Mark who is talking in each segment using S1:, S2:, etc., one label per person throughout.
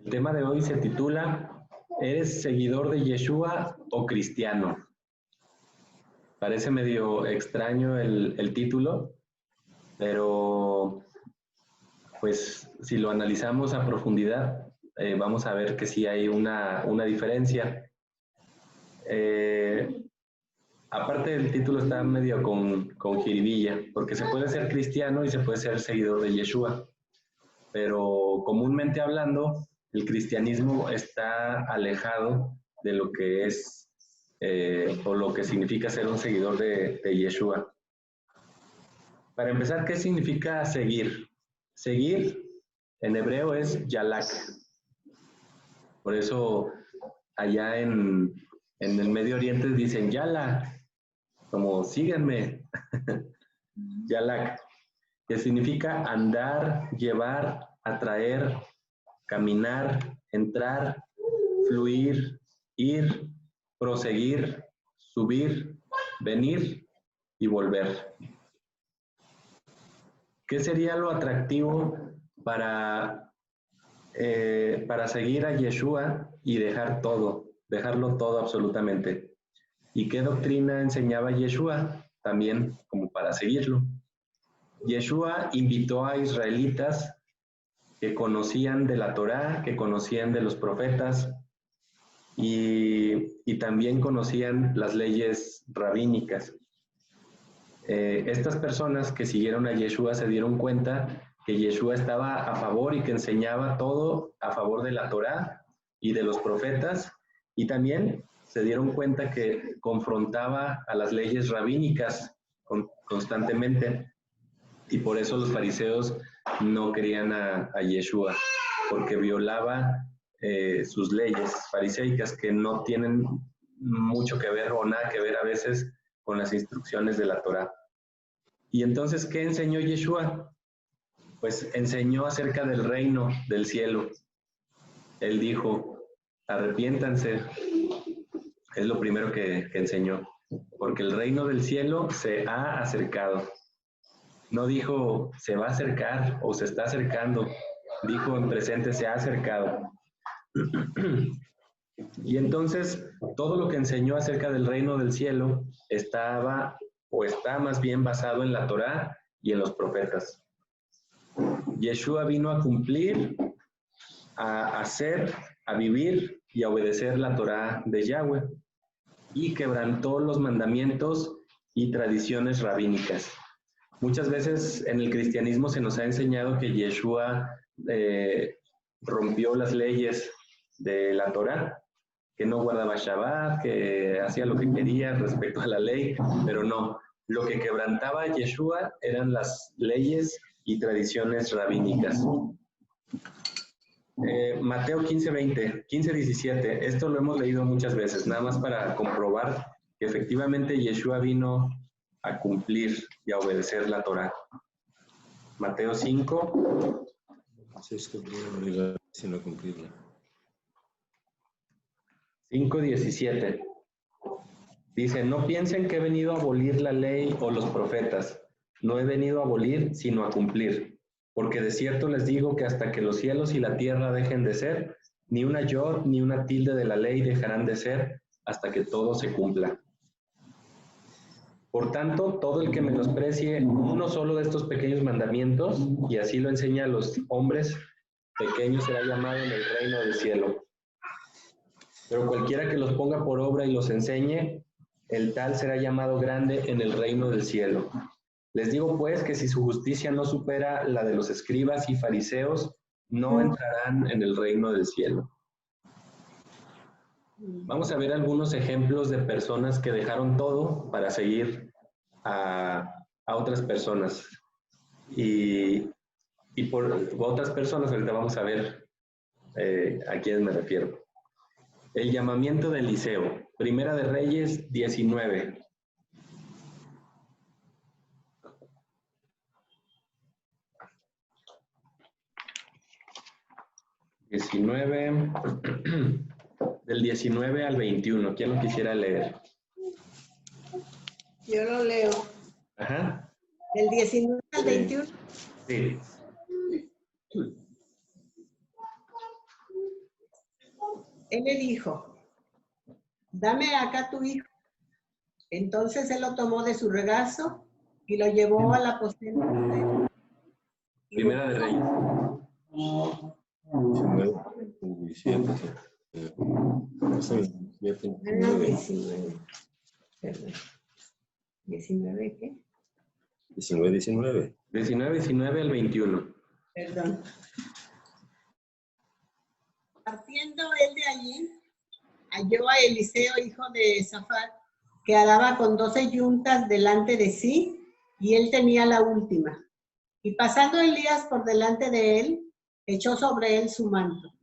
S1: El tema de hoy se titula ¿Eres seguidor de Yeshua o cristiano? Parece medio extraño el título, pero pues si lo analizamos a profundidad, vamos a ver que sí hay una diferencia. Aparte del título está medio con jiribilla, porque se puede ser cristiano y se puede ser seguidor de Yeshua, pero comúnmente hablando, el cristianismo está alejado de lo que es o lo que significa ser un seguidor de Yeshua. Para empezar, ¿qué significa seguir? Seguir en hebreo es yalak. Por eso allá en el Medio Oriente dicen yala, como síganme, yalak, que significa andar, llevar, atraer, caminar, entrar, fluir, ir, proseguir, subir, venir y volver. ¿Qué sería lo atractivo para seguir a Yeshua y dejarlo todo absolutamente? ¿Y qué doctrina enseñaba Yeshua? También como para seguirlo. Yeshua invitó a israelitas que conocían de la Torá, que conocían de los profetas y también conocían las leyes rabínicas. Estas personas que siguieron a Yeshua se dieron cuenta que Yeshua estaba a favor y que enseñaba todo a favor de la Torá y de los profetas, y también se dieron cuenta que confrontaba a las leyes rabínicas constantemente, y por eso los fariseos no querían a Yeshua, porque violaba sus leyes fariseicas que no tienen mucho que ver o nada que ver a veces con las instrucciones de la Torá. Y entonces, ¿qué enseñó Yeshua? Pues enseñó acerca del reino del cielo. Él dijo, arrepiéntanse, es lo primero que enseñó, porque el reino del cielo se ha acercado. No dijo, se va a acercar o se está acercando, dijo en presente, se ha acercado. Y entonces, todo lo que enseñó acerca del reino del cielo estaba o está más bien basado en la Torá y en los profetas. Yeshua vino a cumplir, a hacer, a vivir y a obedecer la Torá de Yahweh, y quebrantó los mandamientos y tradiciones rabínicas. Muchas veces en el cristianismo se nos ha enseñado que Yeshua rompió las leyes de la Torá, que no guardaba Shabbat, que hacía lo que quería respecto a la ley, pero no. Lo que quebrantaba Yeshua eran las leyes y tradiciones rabínicas. Mateo 15:20, 15:17, esto lo hemos leído muchas veces, nada más para comprobar que efectivamente Yeshua vino a cumplir y a obedecer la Torá. Mateo 5.
S2: Sí, es que obligar, sino cumplirla.
S1: 5:17. Dice, no piensen que he venido a abolir la ley o los profetas. No he venido a abolir, sino a cumplir. Porque de cierto les digo que hasta que los cielos y la tierra dejen de ser, ni una yod ni una tilde de la ley dejarán de ser hasta que todo se cumpla. Por tanto, todo el que menosprecie uno solo de estos pequeños mandamientos, y así lo enseña a los hombres, pequeño será llamado en el reino del cielo. Pero cualquiera que los ponga por obra y los enseñe, el tal será llamado grande en el reino del cielo. Les digo pues que si su justicia no supera la de los escribas y fariseos, no entrarán en el reino del cielo. Vamos a ver algunos ejemplos de personas que dejaron todo para seguir a otras personas. Y por otras personas, ahorita vamos a ver a quiénes me refiero. El llamamiento de Eliseo, Primera de Reyes 19. Del 19 al 21. ¿Quién lo quisiera leer?
S3: Yo lo leo.
S1: Ajá.
S3: Del 19 al 21.
S1: Sí.
S3: él le dijo, dame acá tu hijo. Entonces él lo tomó de su regazo y lo llevó al aposento de él.
S1: Primera de Reyes.
S2: 19, 17. 17, 19.
S3: 19. Perdón. ¿19 qué?
S2: 19, 19.
S1: 19 al 21.
S3: Perdón. Partiendo él de allí, halló a Eliseo, hijo de Safat, que araba con 12 yuntas delante de sí, y él tenía la última. Y pasando Elías por delante de él, echó sobre él su manto.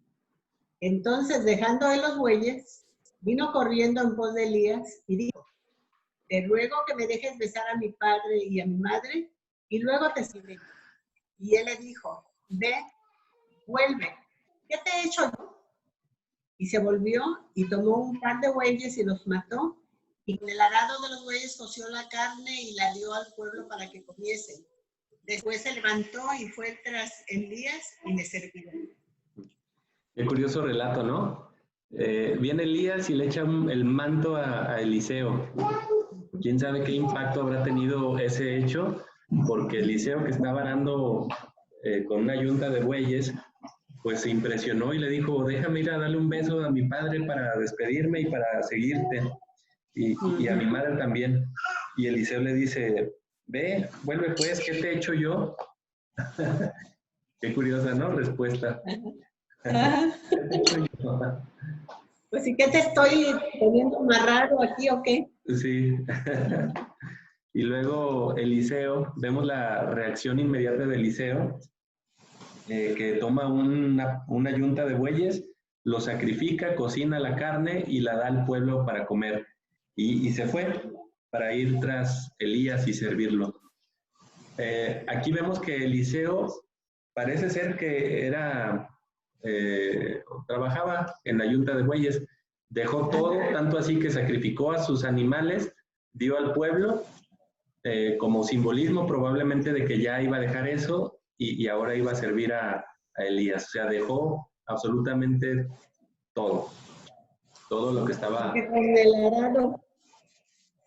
S3: Entonces, dejando él los bueyes, vino corriendo en pos de Elías y dijo, te ruego que me dejes besar a mi padre y a mi madre, y luego te seguiré. Y él le dijo, ve, vuelve, ¿qué te he hecho yo? Y se volvió y tomó un par de bueyes y los mató, y con el arado de los bueyes coció la carne y la dio al pueblo para que comiesen. Después se levantó y fue tras Elías y le sirvió.
S1: Qué curioso relato, ¿no? Viene Elías y le echa el manto a Eliseo. ¿Quién sabe qué impacto habrá tenido ese hecho? Porque Eliseo, que estaba arando con una yunta de bueyes, pues se impresionó y le dijo, déjame ir a darle un beso a mi padre para despedirme y para seguirte, y a mi madre también. Y Eliseo le dice, ve, vuelve pues, ¿qué te he hecho yo? Qué curiosa, ¿no? Respuesta.
S3: Ajá.
S1: ¿Qué te he hecho yo?
S3: Pues sí, ¿qué te estoy poniendo más raro aquí o qué?
S1: Sí. Y luego Eliseo, vemos la reacción inmediata de Eliseo, que toma una yunta de bueyes, lo sacrifica, cocina la carne y la da al pueblo para comer. Y se fue para ir tras Elías y servirlo. Aquí vemos que Eliseo parece ser que trabajaba en la yunta de bueyes, dejó todo, tanto así que sacrificó a sus animales, dio al pueblo, como simbolismo probablemente de que ya iba a dejar eso y ahora iba a servir a Elías. O sea, dejó absolutamente todo, todo lo que estaba.
S3: Porque con el arado,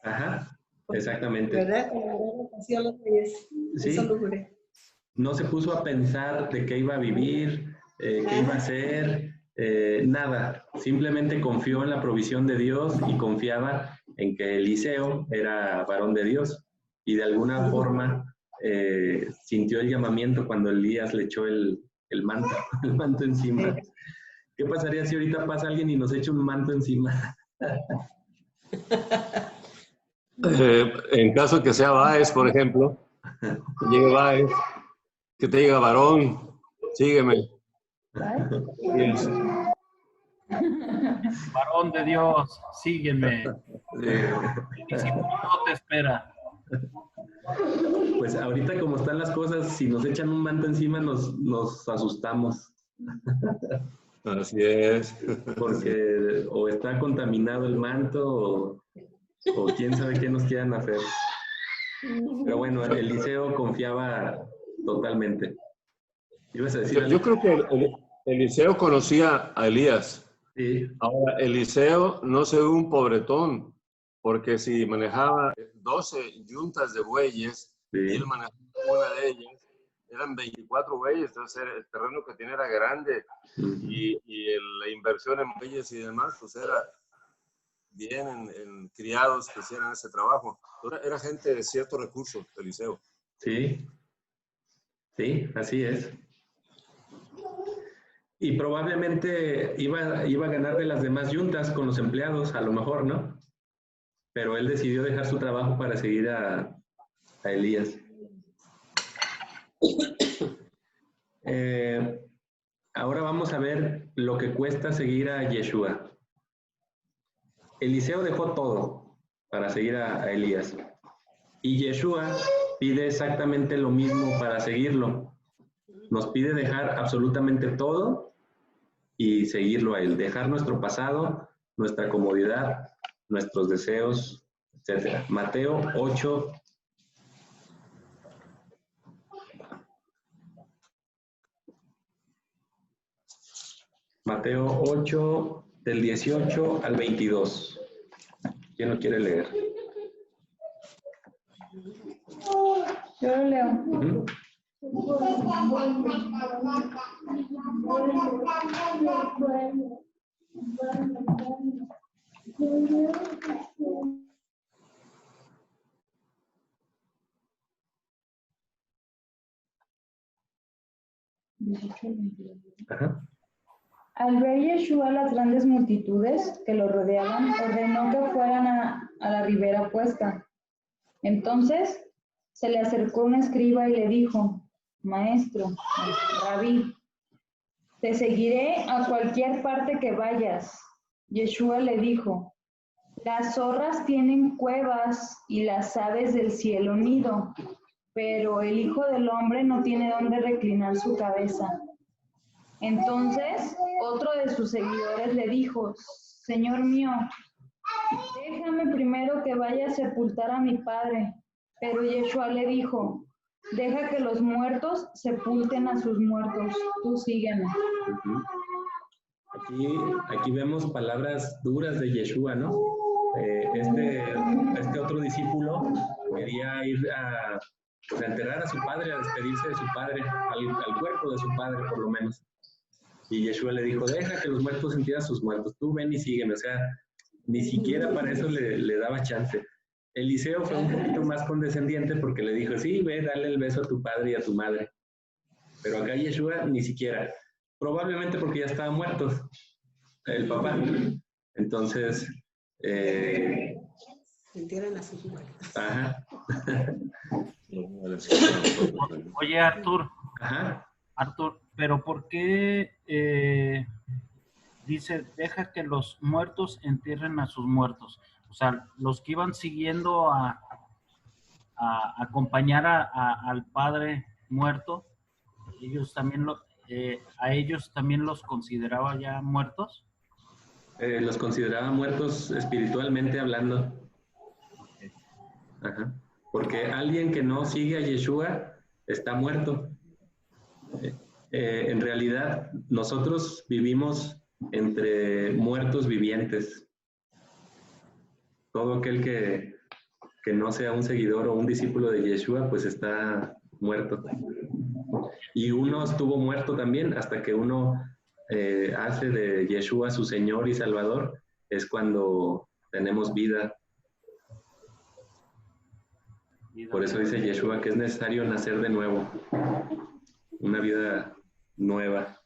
S1: Ajá, exactamente.
S3: ¿verdad? Con el arado coció los bueyes. Eso
S1: Sí,
S3: lo juré.
S1: no se puso a pensar de qué iba a vivir, qué iba a hacer, nada. Simplemente confió en la provisión de Dios y confiaba en que Eliseo era varón de Dios. Y de alguna forma sintió el llamamiento cuando Elías le echó el manto, el manto encima. ¿Qué pasaría si ahorita pasa alguien y nos echa un manto encima?
S2: En caso que sea Baez, por ejemplo, que llegue Baez, que te diga, varón, sígueme. Yes.
S4: Varón de Dios, sígueme. El discípulo no te espera.
S1: Pues ahorita como están las cosas, si nos echan un manto encima nos asustamos.
S2: Así es.
S1: Porque o está contaminado el manto o quién sabe qué nos quieran hacer. Pero bueno, Eliseo confiaba totalmente. ¿Ibas a decir
S2: Yo creo que Eliseo conocía a Elías.
S1: Sí.
S2: Ahora, Eliseo no se ve un pobretón, porque si manejaba 12 yuntas de bueyes y él manejaba una de ellas, eran 24 bueyes, entonces el terreno que tenía era grande y la inversión en bueyes y demás, pues era bien en criados que hicieran ese trabajo. Era gente de ciertos recursos, Eliseo.
S1: Sí, sí, así es. Y probablemente iba a ganar de las demás yuntas con los empleados, a lo mejor, ¿no? Pero él decidió dejar su trabajo para seguir a Elías. Ahora vamos a ver lo que cuesta seguir a Yeshua. Eliseo dejó todo para seguir a Elías. Y Yeshua pide exactamente lo mismo para seguirlo. Nos pide dejar absolutamente todo y seguirlo a él. Dejar nuestro pasado, nuestra comodidad, nuestros deseos, etc. Mateo 8. Mateo 8, del 18 al 22. ¿Quién lo quiere leer?
S5: Yo lo leo.
S1: Ujú. Ajá.
S5: Al ver Yeshua las grandes multitudes que lo rodeaban, ordenó que fueran a la ribera opuesta. Entonces se le acercó un escriba y le dijo: Maestro, Rabí, te seguiré a cualquier parte que vayas. Yeshua le dijo: las zorras tienen cuevas y las aves del cielo nido, pero el Hijo del Hombre no tiene dónde reclinar su cabeza. Entonces otro de sus seguidores le dijo: Señor mío, déjame primero que vaya a sepultar a mi padre. Pero Yeshua le dijo: deja que los muertos sepulten a sus muertos, tú sígueme.
S1: Aquí vemos palabras duras de Yeshua, ¿no? Este otro discípulo quería ir a enterrar a su padre, a despedirse de su padre, al cuerpo de su padre por lo menos. Y Yeshua le dijo: deja que los muertos entierren a sus muertos, tú ven y sígueme. O sea, ni siquiera para eso le daba chance. Eliseo fue un poquito más condescendiente porque le dijo: sí, ve, dale el beso a tu padre y a tu madre. Pero acá Yeshua ni siquiera. Probablemente porque ya estaba muerto el papá. Entonces,
S3: Entierran a sus muertos.
S1: Ajá.
S4: Oye, Artur.
S1: Ajá.
S4: Artur, pero ¿por qué dice, deja que los muertos entierren a sus muertos? O sea, los que iban siguiendo a acompañar al padre muerto, ellos también a ellos también los consideraba ya muertos.
S1: Los consideraba muertos espiritualmente hablando. Ajá. Porque alguien que no sigue a Yeshua está muerto. En realidad, nosotros vivimos entre muertos vivientes. Todo aquel que no sea un seguidor o un discípulo de Yeshua, pues está muerto. Y uno estuvo muerto también hasta que uno hace de Yeshua su Señor y Salvador, es cuando tenemos vida. Por eso dice Yeshua que es necesario nacer de nuevo, una vida nueva.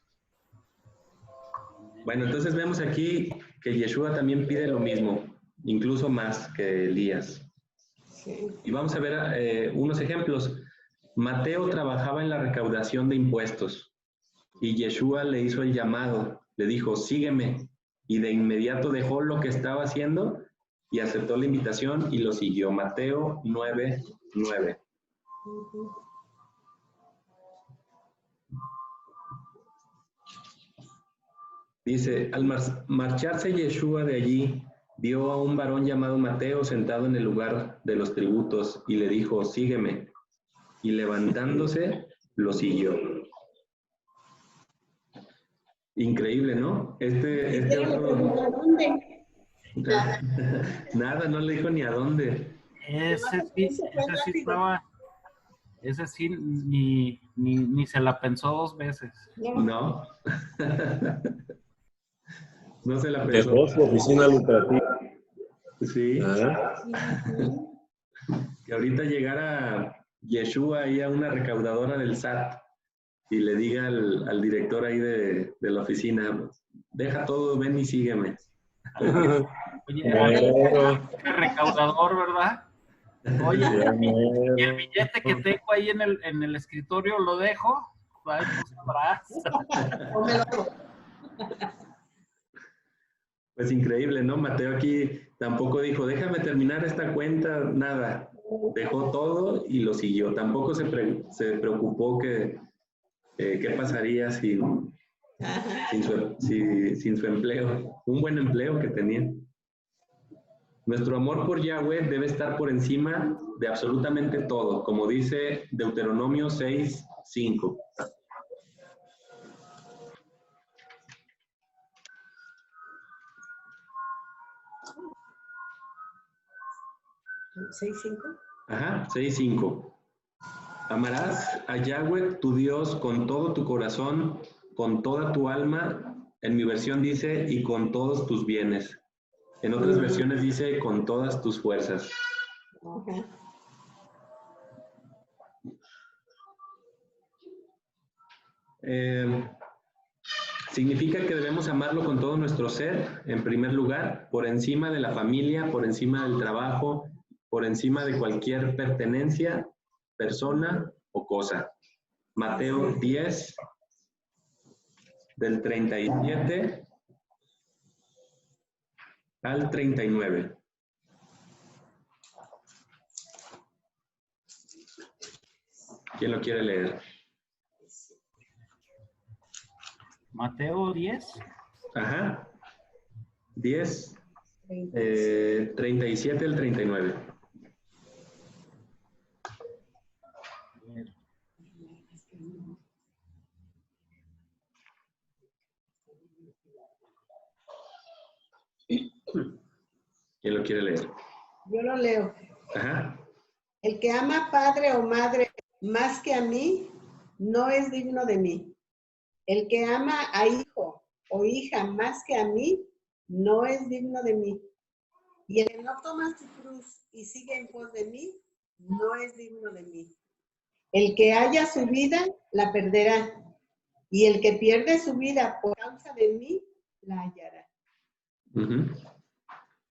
S1: Bueno, entonces vemos aquí que Yeshua también pide lo mismo, incluso más que Elías.
S3: Sí.
S1: Y vamos a ver unos ejemplos. Mateo trabajaba en la recaudación de impuestos y Yeshua le hizo el llamado, le dijo: sígueme, y de inmediato dejó lo que estaba haciendo y aceptó la invitación y lo siguió. Mateo 9:9. Dice: al marcharse Yeshua de allí, vio a un varón llamado Mateo sentado en el lugar de los tributos y le dijo: sígueme. Y levantándose, lo siguió. Increíble, ¿no? Este otro...
S3: ¿A dónde?
S1: Nada, no le dijo ni a dónde.
S4: Ese sí ni se la pensó dos veces.
S1: No. No se la pensó.
S2: Dejó su oficina lucrativa.
S1: Sí.
S2: ¿Ah?
S1: Que ahorita llegara Yeshua ahí a una recaudadora del SAT y le diga al director ahí de la oficina: deja todo, ven y sígueme.
S4: Oye, qué recaudador, ¿verdad? Oye, y el billete que tengo ahí en el escritorio lo dejo. Ay, pues sabrás.
S1: Pues increíble, ¿no? Mateo aquí tampoco dijo: déjame terminar esta cuenta, nada. Dejó todo y lo siguió. Tampoco se preocupó que qué pasaría sin su empleo. Un buen empleo que tenía. Nuestro amor por Yahweh debe estar por encima de absolutamente todo, como dice Deuteronomio 6:5.
S3: ¿6:5?
S1: Ajá, 6:5. Amarás a Yahweh tu Dios con todo tu corazón, con toda tu alma. En mi versión dice, y con todos tus bienes. En otras versiones dice, con todas tus fuerzas.
S3: Ajá.
S1: Significa que debemos amarlo con todo nuestro ser, en primer lugar, por encima de la familia, por encima del trabajo, por encima de cualquier pertenencia, persona o cosa. Mateo 10, del 37 al 39. ¿Quién lo quiere leer?
S4: Mateo 10.
S1: Ajá. 10, 37 al 39. ¿Quién lo quiere leer?
S3: Yo lo leo.
S1: Ajá.
S3: El que ama padre o madre más que a mí, no es digno de mí. El que ama a hijo o hija más que a mí, no es digno de mí. Y el que no toma su cruz y sigue en pos de mí, no es digno de mí. El que haya su vida, la perderá. Y el que pierde su vida por causa de mí, la hallará.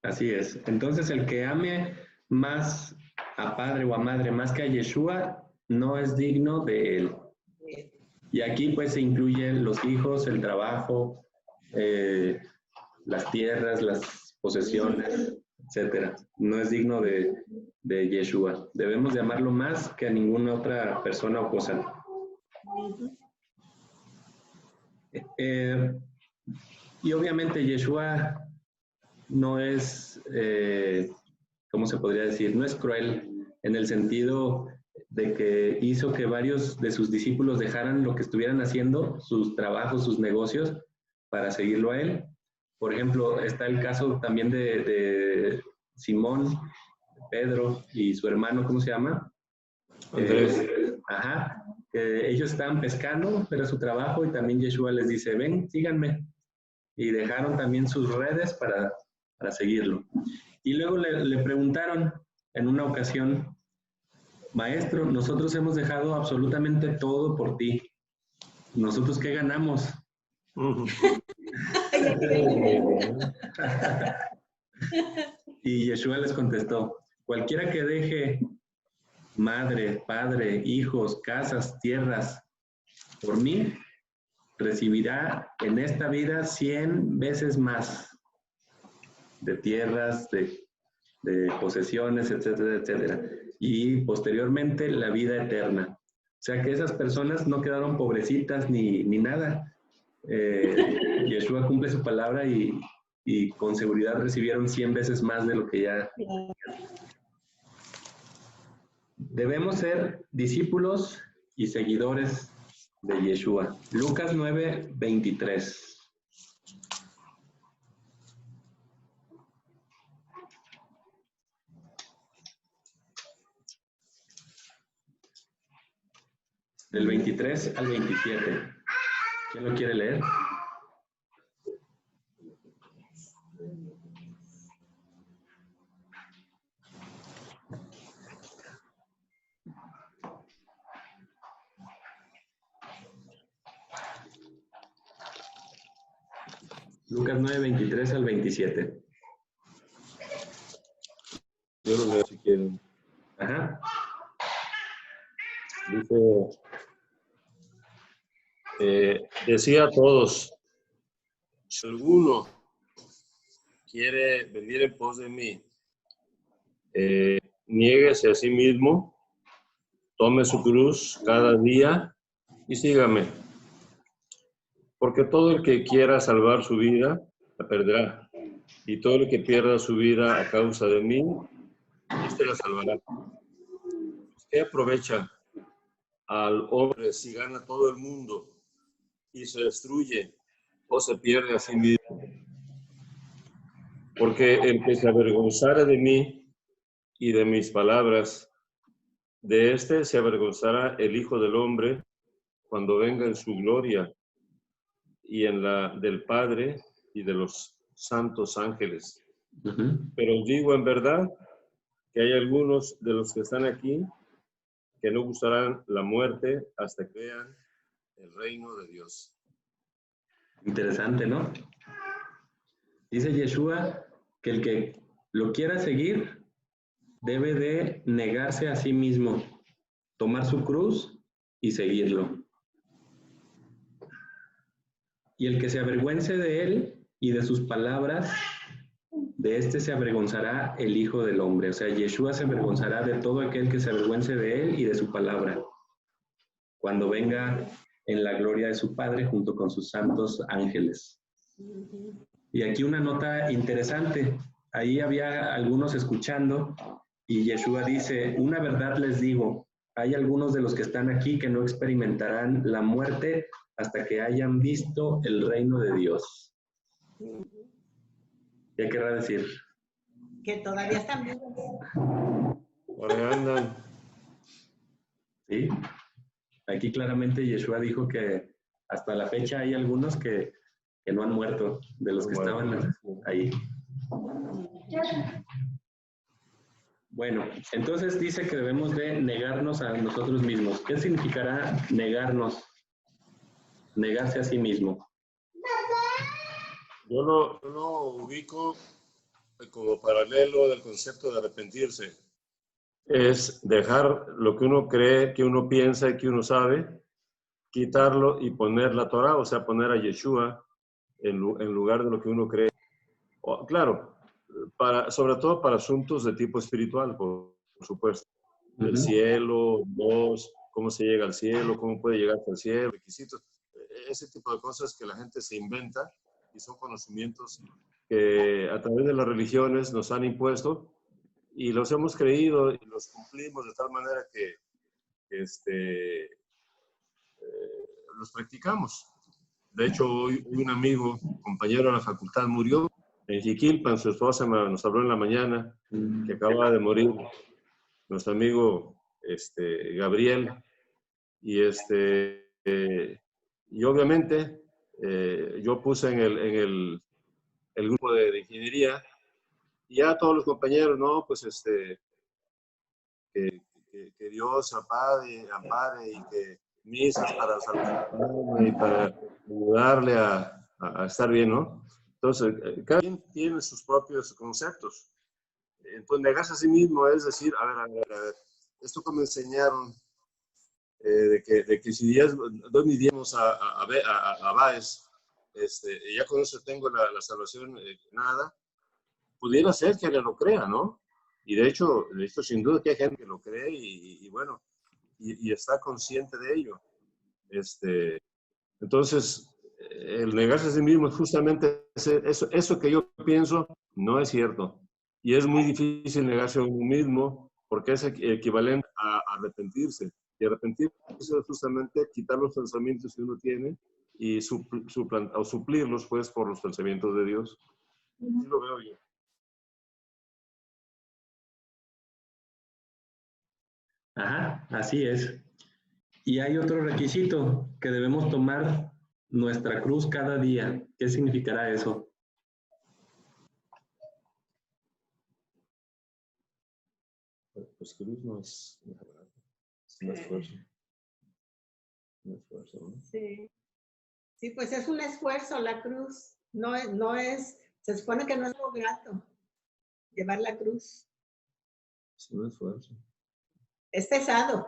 S1: Así es. Entonces, el que ame más a padre o a madre más que a Yeshua, no es digno de él. Y aquí pues se incluyen los hijos, el trabajo, las tierras, las posesiones, etcétera. No es digno de Yeshua. Debemos de amarlo más que a ninguna otra persona o cosa. Y obviamente Yeshua no es, ¿cómo se podría decir? No es cruel en el sentido de que hizo que varios de sus discípulos dejaran lo que estuvieran haciendo, sus trabajos, sus negocios, para seguirlo a él. Por ejemplo, está el caso también de Simón, Pedro y su hermano, ¿cómo se llama?
S2: Andrés.
S1: Ajá, que ellos estaban pescando, era su trabajo, y también Yeshua les dice, ven, síganme. Y dejaron también sus redes para seguirlo. Y luego le preguntaron en una ocasión, maestro, nosotros hemos dejado absolutamente todo por ti. ¿Nosotros qué ganamos? Y Yeshua les contestó, cualquiera que deje madre, padre, hijos, casas, tierras, por mí, recibirá en esta vida 100 veces más de tierras, de posesiones, etcétera, etcétera. Y posteriormente la vida eterna. O sea que esas personas no quedaron pobrecitas ni nada. Yeshua cumple su palabra y con seguridad recibieron 100 veces más de lo que ya. Debemos ser discípulos y seguidores de Yeshua. Lucas 9, 23. Del 23 al 27. ¿Quién lo quiere leer? Lucas 9, 23 al 27.
S2: Yo lo leo si quieren.
S1: Ajá.
S2: Dice, decía a todos, si alguno quiere venir en pos de mí, niéguese a sí mismo, tome su cruz cada día y sígame. Porque todo el que quiera salvar su vida, la perderá. Y todo el que pierda su vida a causa de mí, este la salvará. ¿Qué aprovecha al hombre si gana todo el mundo y se destruye o se pierde a sí mismo? Porque el que se avergonzare de mí y de mis palabras. De este se avergonzará el Hijo del Hombre cuando venga en su gloria y en la del Padre y de los santos ángeles. Pero os digo en verdad que hay algunos de los que están aquí que no gustarán la muerte hasta que vean el reino de Dios.
S1: Interesante, ¿no? Dice Yeshua que el que lo quiera seguir debe de negarse a sí mismo, tomar su cruz y seguirlo. Y el que se avergüence de él y de sus palabras, de este se avergonzará el Hijo del Hombre. O sea, Yeshua se avergonzará de todo aquel que se avergüence de él y de su palabra, cuando venga en la gloria de su Padre junto con sus santos ángeles. Y aquí una nota interesante. Ahí había algunos escuchando y Yeshua dice, una verdad les digo, hay algunos de los que están aquí que no experimentarán la muerte hasta que hayan visto el reino de Dios. ¿Qué querrá decir?
S3: Que todavía están vivos.
S2: Por ahí andan.
S1: Sí. Aquí claramente Yeshua dijo que hasta la fecha hay algunos que no han muerto, de los que estaban ahí. Bueno, entonces dice que debemos de negarnos a nosotros mismos. ¿Qué significará negarnos? Negarse a sí mismo.
S2: Yo lo ubico como paralelo del concepto de arrepentirse. Es dejar lo que uno cree, que uno piensa y que uno sabe, quitarlo y poner la Torah, o sea, poner a Yeshua en lugar de lo que uno cree. Claro, sobre todo para asuntos de tipo espiritual, por supuesto. El cielo, Dios, cómo se llega al cielo, cómo puede llegar al cielo, requisitos, ese tipo de cosas que la gente se inventa y son conocimientos que a través de las religiones nos han impuesto y los hemos creído y los cumplimos de tal manera que los practicamos. De hecho, hoy un amigo, compañero de la facultad, murió en Jiquilpan. Su esposa nos habló en la mañana que acaba de morir nuestro amigo Gabriel. Y obviamente yo puse en el grupo de ingeniería y ya todos los compañeros, no, pues que Dios ampare y que misas para salvar y para ayudarle a estar bien, ¿no? Entonces, cada quien tiene sus propios conceptos. Entonces, negarse a sí mismo es decir, a ver, esto que me enseñaron, de que si doy mis diezmos a Baez, ya con eso tengo la salvación, nada, pudiera ser que él lo crea, ¿no? Y de hecho, sin duda que hay gente que lo cree y bueno, y está consciente de ello. Entonces, el negarse a sí mismo es justamente eso que yo pienso no es cierto. Y es muy difícil negarse a uno mismo porque es equivalente a arrepentirse. Y arrepentirse es justamente quitar los pensamientos que uno tiene y suplirlos pues por los pensamientos de Dios. Así lo veo yo.
S1: Ajá, así es. Y hay otro requisito, que debemos tomar nuestra cruz cada día. ¿Qué significará eso?
S2: Pues cruz no es un esfuerzo. Un esfuerzo, ¿no?
S3: Sí. Sí, pues es un esfuerzo la cruz. No es, se supone que no es algo grato llevar la cruz.
S2: Es un esfuerzo.
S3: Es pesado.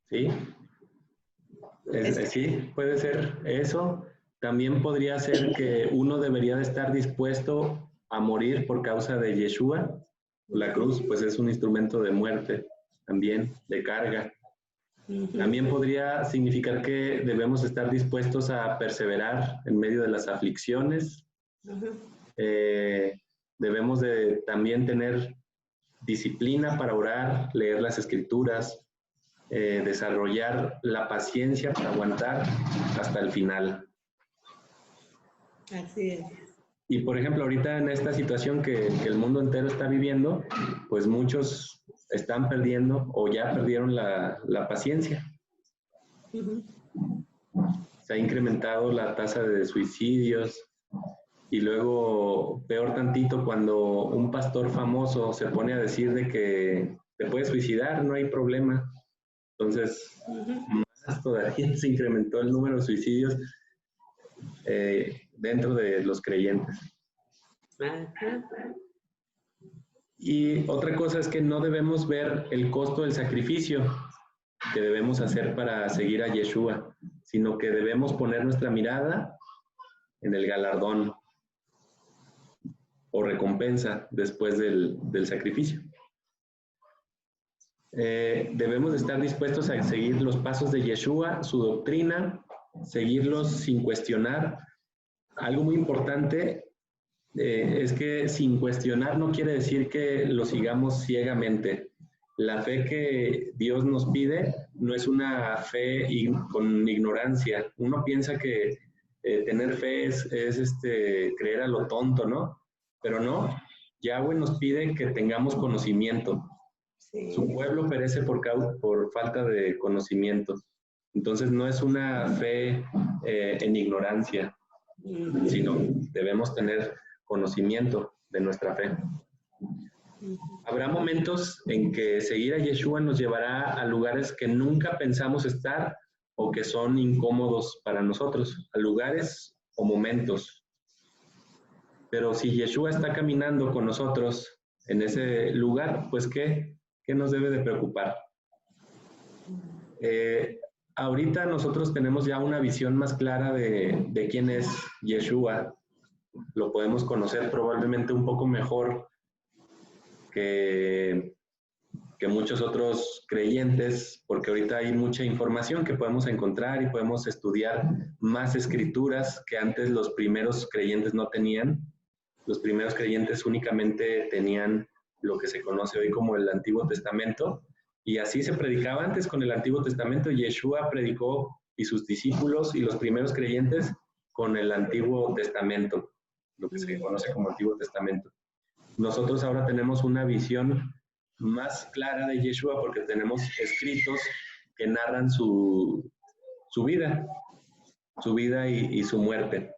S1: Sí. Sí, puede ser eso. También podría ser que uno debería de estar dispuesto a morir por causa de Yeshua. La cruz, pues, es un instrumento de muerte, también, de carga. También podría significar que debemos estar dispuestos a perseverar en medio de las aflicciones. Debemos de también tener disciplina para orar, leer las escrituras, desarrollar la paciencia para aguantar hasta el final.
S3: Así es.
S1: Y por ejemplo, ahorita en esta situación que el mundo entero está viviendo, pues muchos están perdiendo o ya perdieron la paciencia. Se ha incrementado la tasa de suicidios y luego, peor tantito, cuando un pastor famoso se pone a decir de que te puedes suicidar, no hay problema. Entonces, más todavía se incrementó el número de suicidios dentro de los creyentes. Y otra cosa es que no debemos ver el costo del sacrificio que debemos hacer para seguir a Yeshua, sino que debemos poner nuestra mirada en el galardón o recompensa después del sacrificio. Debemos estar dispuestos a seguir los pasos de Yeshua, su doctrina, seguirlos sin cuestionar. Algo muy importante es que sin cuestionar no quiere decir que lo sigamos ciegamente. La fe que Dios nos pide no es una fe con ignorancia. Uno piensa que tener fe es creer a lo tonto, ¿no? Pero no, Yahweh nos pide que tengamos conocimiento. Sí. Su pueblo perece por falta de conocimiento. Entonces no es una fe en ignorancia, sino debemos tener conocimiento de nuestra fe. Habrá momentos en que seguir a Yeshua nos llevará a lugares que nunca pensamos estar o que son incómodos para nosotros, a lugares o momentos. Pero si Yeshua está caminando con nosotros en ese lugar, pues ¿qué nos debe de preocupar? Ahorita nosotros tenemos ya una visión más clara de quién es Yeshua. Lo podemos conocer probablemente un poco mejor que muchos otros creyentes, porque ahorita hay mucha información que podemos encontrar y podemos estudiar más escrituras que antes los primeros creyentes no tenían. Los primeros creyentes únicamente tenían lo que se conoce hoy como el Antiguo Testamento, y así se predicaba antes con el Antiguo Testamento. Yeshua predicó y sus discípulos y los primeros creyentes con el Antiguo Testamento, lo que se conoce como Antiguo Testamento. Nosotros ahora tenemos una visión más clara de Yeshua porque tenemos escritos que narran su vida y su muerte.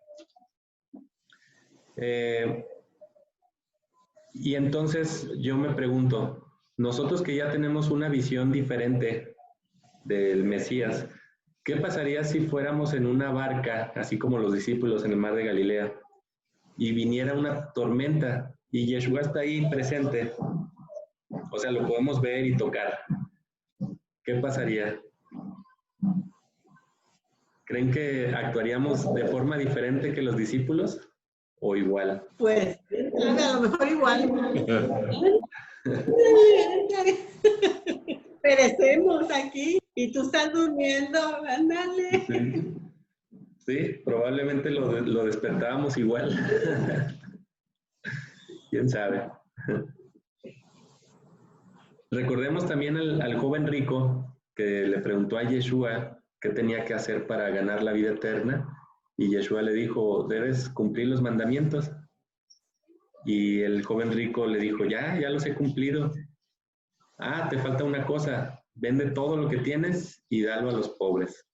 S1: Y entonces yo me pregunto, nosotros que ya tenemos una visión diferente del Mesías, ¿qué pasaría si fuéramos en una barca, así como los discípulos en el mar de Galilea, y viniera una tormenta y Yeshua está ahí presente? O sea, lo podemos ver y tocar. ¿Qué pasaría? ¿Creen que actuaríamos de forma diferente que los discípulos o igual?
S3: Pues, a lo mejor igual. Perecemos aquí y tú estás durmiendo, ándale.
S1: Sí, probablemente lo despertábamos igual. ¿Quién sabe? Recordemos también al joven rico que le preguntó a Yeshua qué tenía que hacer para ganar la vida eterna, y Yeshua le dijo, debes cumplir los mandamientos. Y el joven rico le dijo, ya los he cumplido. Ah, te falta una cosa, vende todo lo que tienes y dalo a los pobres.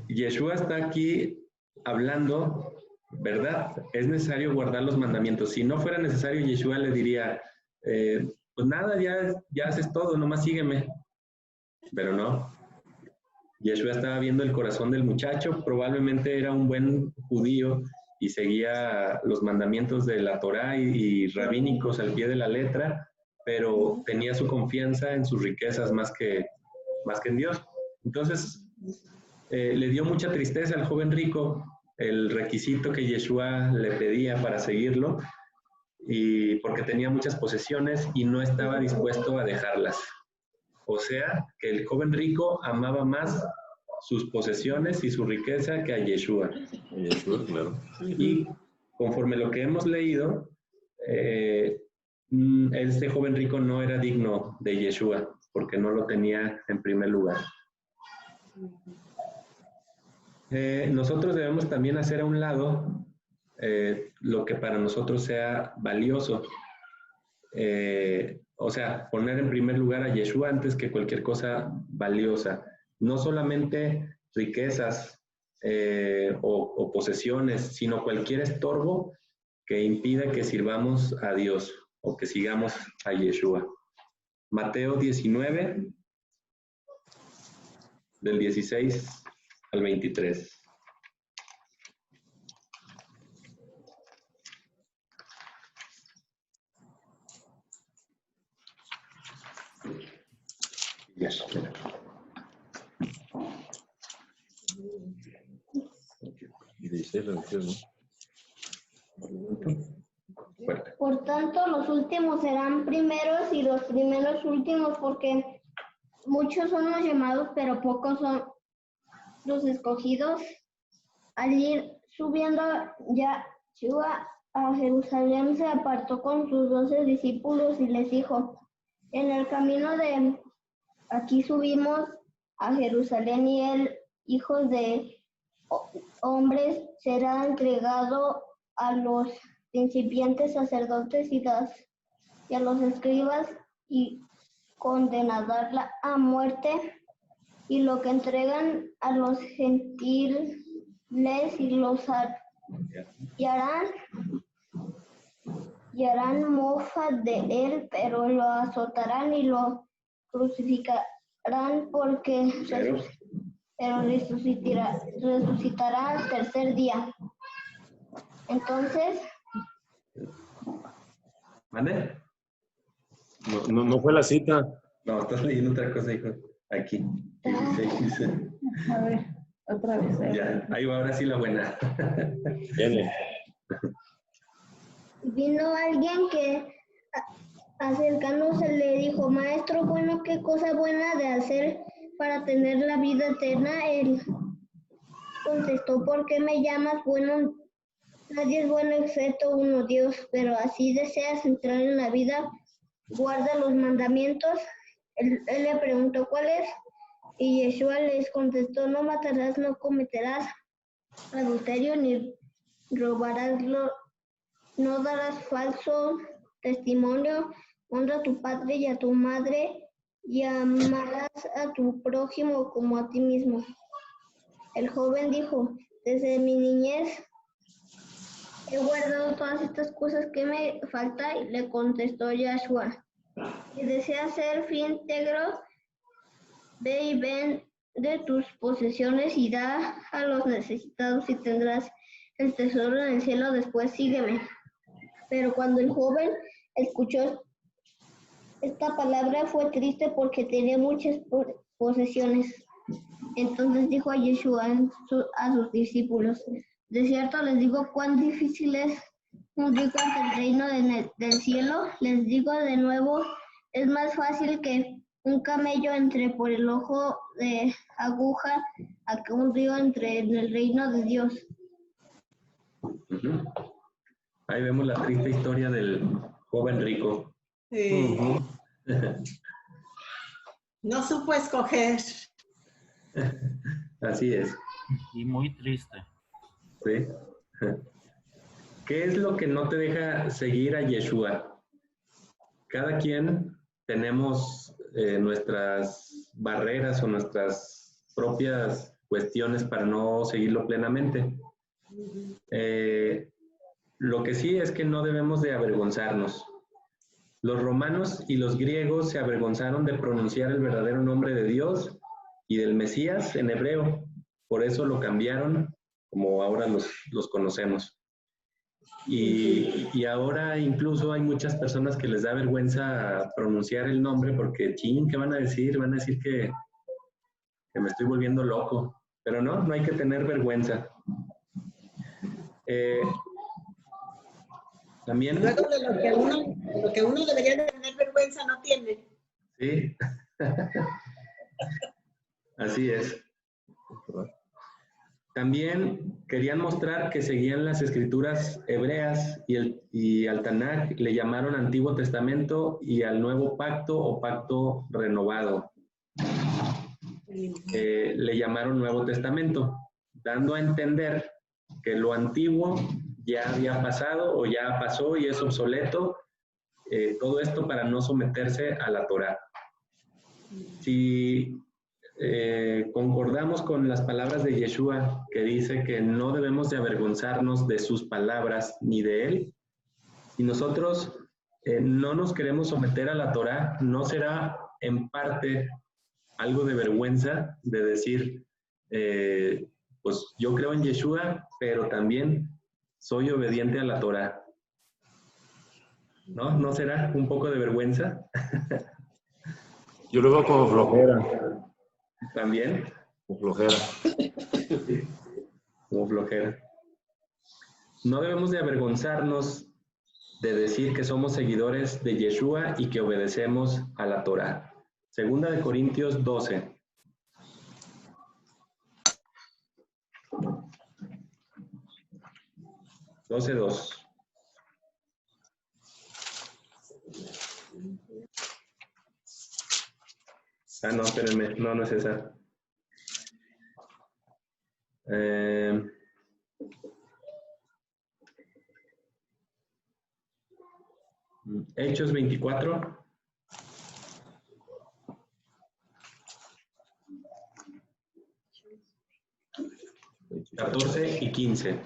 S1: Yeshua está aquí hablando, ¿verdad? Es necesario guardar los mandamientos. Si no fuera necesario, Yeshua le diría, pues nada, ya haces todo, nomás sígueme. Pero no. Yeshua estaba viendo el corazón del muchacho, probablemente era un buen judío y seguía los mandamientos de la Torá y rabínicos al pie de la letra, pero tenía su confianza en sus riquezas más que en Dios. Entonces, le dio mucha tristeza al joven rico el requisito que Yeshua le pedía para seguirlo, y porque tenía muchas posesiones y no estaba dispuesto a dejarlas. O sea, que el joven rico amaba más sus posesiones y su riqueza que a Yeshua.
S2: Claro.
S1: Y conforme lo que hemos leído, este joven rico no era digno de Yeshua, porque no lo tenía en primer lugar. Nosotros debemos también hacer a un lado lo que para nosotros sea valioso. O sea, poner en primer lugar a Yeshua antes que cualquier cosa valiosa. No solamente riquezas o posesiones, sino cualquier estorbo que impida que sirvamos a Dios o que sigamos a Yeshua. Mateo 19, del 16 al 23. Yes.
S2: Y dice la lección, ¿no?
S1: Fuerte.
S6: Por tanto, los últimos serán primeros y los primeros últimos, porque muchos son los llamados, pero pocos son los escogidos. Al ir subiendo Yeshua a Jerusalén, se apartó con sus 12 discípulos y les dijo: en el camino de aquí subimos a Jerusalén, y el Hijo de Hombres será entregado a los principales sacerdotes y a los escribas, y condenará a muerte, y lo que entregan a los gentiles, y los y harán mofa de él, pero lo azotarán y lo crucificarán, pero resucitará al tercer día. Entonces,
S1: ¿Mande?
S2: No fue la cita.
S1: No, estás leyendo otra cosa, hijo. Aquí. 16.
S5: A ver, otra vez.
S1: Ya, ahí va ahora sí la buena.
S2: Viene.
S6: vino alguien que, acercándose, le dijo: Maestro bueno, ¿qué cosa buena de hacer para tener la vida eterna? Él contestó: ¿por qué me llamas bueno? Nadie es bueno excepto uno, Dios. Pero así deseas entrar en la vida, guarda los mandamientos. Él le preguntó: ¿cuáles? Y Yeshua les contestó: no matarás, no cometerás adulterio, ni robarás, no darás falso testimonio, honra a tu padre y a tu madre, y amarás a tu prójimo como a ti mismo. El joven dijo: desde mi niñez he guardado todas estas cosas, que me falta. Y le contestó Yeshua: si deseas ser íntegro, ve y vende tus posesiones y da a los necesitados, y tendrás el tesoro en el cielo. Después sígueme. Pero cuando el joven escuchó esta palabra, fue triste porque tenía muchas posesiones. Entonces dijo a Yeshua a sus discípulos: de cierto les digo, cuán difícil es un rico ante el reino del cielo. Les digo de nuevo, es más fácil que un camello entre por el ojo de aguja a que un río entre en el reino de Dios.
S1: Uh-huh. Ahí vemos la triste historia del joven rico.
S3: Sí.
S1: Uh-huh.
S3: No supo escoger.
S1: Así es.
S4: Y muy triste.
S1: Sí. ¿Qué es lo que no te deja seguir a Yeshua? Cada quien tenemos nuestras barreras o nuestras propias cuestiones para no seguirlo plenamente. Lo que sí es que no debemos de avergonzarnos. Los romanos y los griegos se avergonzaron de pronunciar el verdadero nombre de Dios y del Mesías en hebreo. Por eso lo cambiaron como ahora los conocemos. Y ahora incluso hay muchas personas que les da vergüenza pronunciar el nombre porque, ching, ¿qué van a decir? Van a decir que me estoy volviendo loco. Pero no hay que tener vergüenza. También...
S3: Luego de lo que uno debería de tener vergüenza no tiene.
S1: Sí. Así es. También querían mostrar que seguían las escrituras hebreas y al Tanaj le llamaron Antiguo Testamento y al Nuevo Pacto o Pacto Renovado le llamaron Nuevo Testamento, dando a entender que lo antiguo ya había pasado o ya pasó y es obsoleto. Todo esto para no someterse a la Torá. Si concordamos con las palabras de Yeshua, que dice que no debemos de avergonzarnos de sus palabras ni de él, si nosotros no nos queremos someter a la Torá, no será en parte algo de vergüenza de decir, pues yo creo en Yeshua, pero también soy obediente a la Torá. ¿No? ¿No será un poco de vergüenza?
S2: Yo lo veo como flojera.
S1: ¿También?
S2: Como flojera.
S1: Sí, como flojera. No debemos de avergonzarnos de decir que somos seguidores de Yeshua y que obedecemos a la Torá. Segunda de Corintios 12. (12:2). Ah, no, espérenme. No, no es esa. Hechos 24. (14 y 15).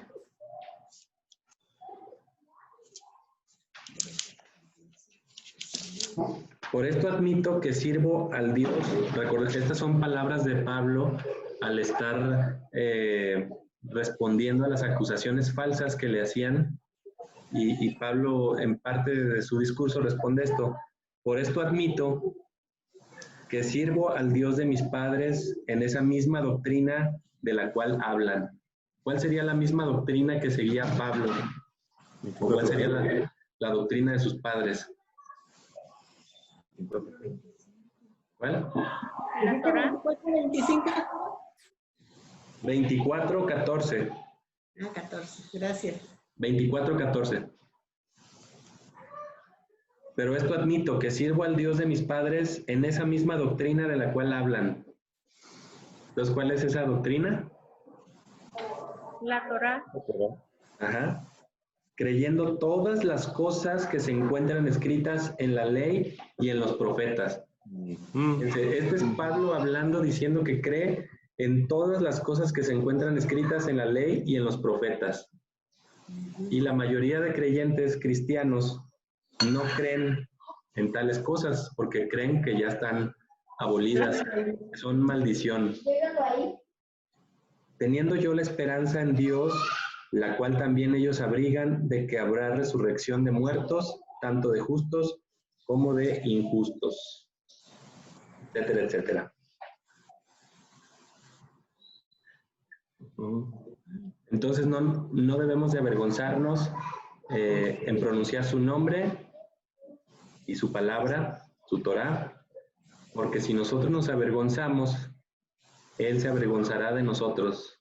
S1: Por esto admito que sirvo al Dios. Recuerden, estas son palabras de Pablo al estar respondiendo a las acusaciones falsas que le hacían. Y Pablo, en parte de su discurso, responde esto. Por esto admito que sirvo al Dios de mis padres en esa misma doctrina de la cual hablan. ¿Cuál sería la misma doctrina que seguía Pablo? ¿O cuál sería la doctrina de sus padres? ¿Cuál?
S3: ¿La Torá?
S1: 24:14.
S3: Ah, 14, gracias.
S1: 24:14. Pero esto admito, que sirvo al Dios de mis padres en esa misma doctrina de la cual hablan. Entonces, ¿cuál es esa doctrina?
S7: La Torá.
S1: Ajá. Creyendo todas las cosas que se encuentran escritas en la ley y en los profetas. Este es Pablo hablando, diciendo que cree en todas las cosas que se encuentran escritas en la ley y en los profetas. Y la mayoría de creyentes cristianos no creen en tales cosas porque creen que ya están abolidas, son maldición. Teniendo yo la esperanza en Dios, la cual también ellos abrigan, de que habrá resurrección de muertos, tanto de justos como de injustos, etcétera, etcétera. Entonces no debemos de avergonzarnos en pronunciar su nombre y su palabra, su Torá, porque si nosotros nos avergonzamos, Él se avergonzará de nosotros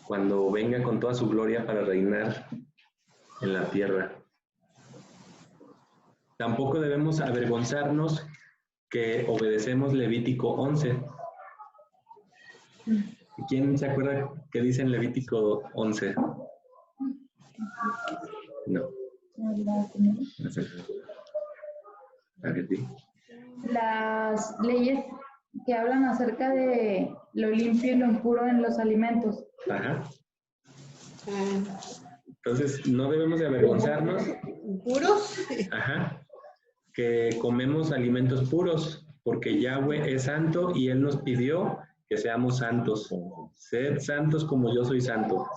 S1: cuando venga con toda su gloria para reinar en la tierra. Tampoco debemos avergonzarnos que obedecemos Levítico 11. ¿Quién se acuerda qué dice en Levítico 11? No.
S5: Las leyes que hablan acerca de lo limpio y lo impuro en los alimentos.
S1: Ajá. Entonces, no debemos de avergonzarnos.
S3: ¿Puros?
S1: Ajá. Que comemos alimentos puros, porque Yahweh es santo y Él nos pidió que seamos santos. Sed santos como yo soy santo.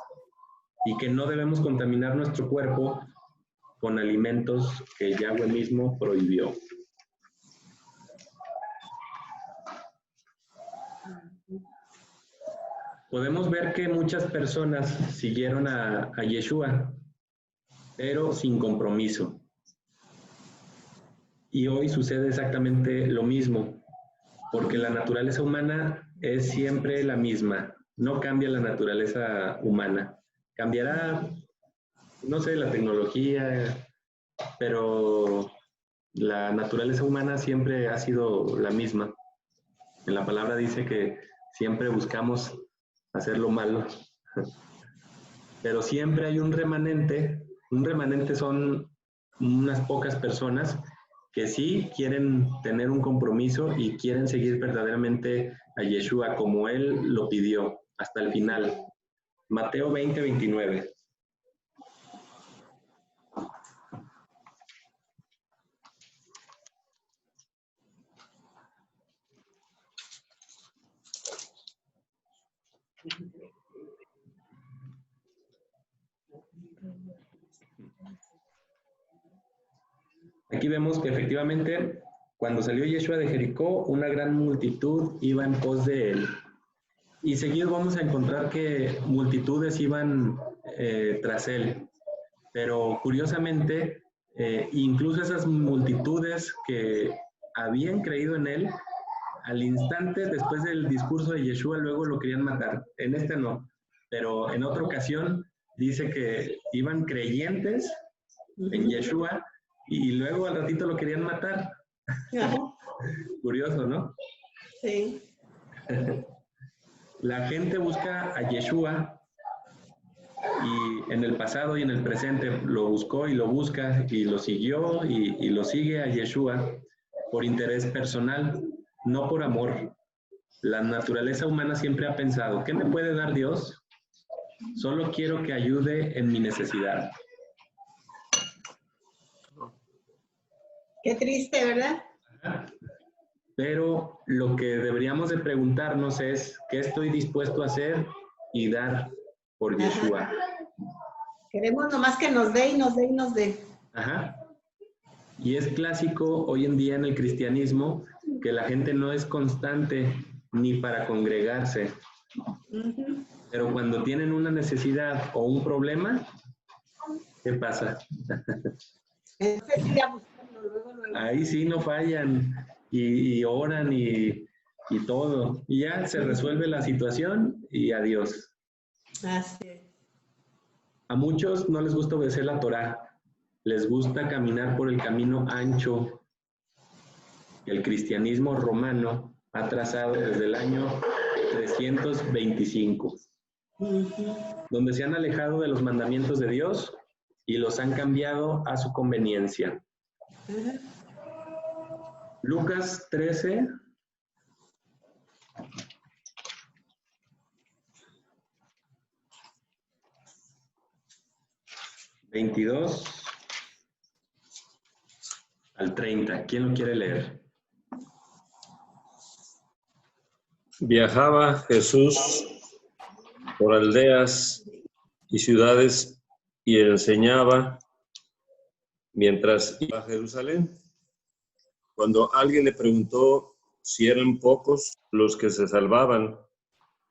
S1: Y que no debemos contaminar nuestro cuerpo con alimentos que Yahweh mismo prohibió. Podemos ver que muchas personas siguieron a Yeshua, pero sin compromiso. Y hoy sucede exactamente lo mismo, porque la naturaleza humana es siempre la misma. No cambia la naturaleza humana. Cambiará, no sé, la tecnología, pero la naturaleza humana siempre ha sido la misma. En la palabra dice que siempre buscamos hacer lo malo. pero siempre hay un remanente. Un remanente son unas pocas personas que sí quieren tener un compromiso y quieren seguir verdaderamente a Yeshua como Él lo pidió hasta el final. Mateo 20:29. Aquí vemos que efectivamente cuando salió Yeshua de Jericó, una gran multitud iba en pos de él. Y seguido vamos a encontrar que multitudes iban tras él. Pero curiosamente, incluso esas multitudes que habían creído en él, al instante después del discurso de Yeshua, luego lo querían matar. En este no, pero en otra ocasión dice que iban creyentes en Yeshua y luego al ratito lo querían matar. Curioso, ¿no?
S3: Sí.
S1: La gente busca a Yeshua y en el pasado y en el presente lo buscó y lo busca y lo siguió y lo sigue a Yeshua por interés personal, no por amor. La naturaleza humana siempre ha pensado, ¿qué me puede dar Dios? Solo quiero que ayude en mi necesidad.
S3: Qué triste, ¿verdad?
S1: Pero lo que deberíamos de preguntarnos es, ¿qué estoy dispuesto a hacer y dar por Yeshua?
S3: Ajá. Queremos nomás que nos dé y nos dé y nos dé.
S1: Ajá. Y es clásico hoy en día en el cristianismo que la gente no es constante ni para congregarse.
S3: Uh-huh.
S1: Pero cuando tienen una necesidad o un problema, ¿qué pasa?
S3: Entonces, ir a buscarlo luego.
S1: Ahí sí no fallan y oran y todo. Y ya se resuelve la situación y adiós.
S3: Así es.
S1: A muchos no les gusta obedecer la Torá. Les gusta caminar por el camino ancho que el cristianismo romano ha trazado desde el año 325, donde se han alejado de los mandamientos de Dios y los han cambiado a su conveniencia. Lucas 13. (22 al 30). ¿Quién lo quiere leer?
S2: Viajaba Jesús por aldeas y ciudades y enseñaba mientras iba a Jerusalén. Cuando alguien le preguntó si eran pocos los que se salvaban,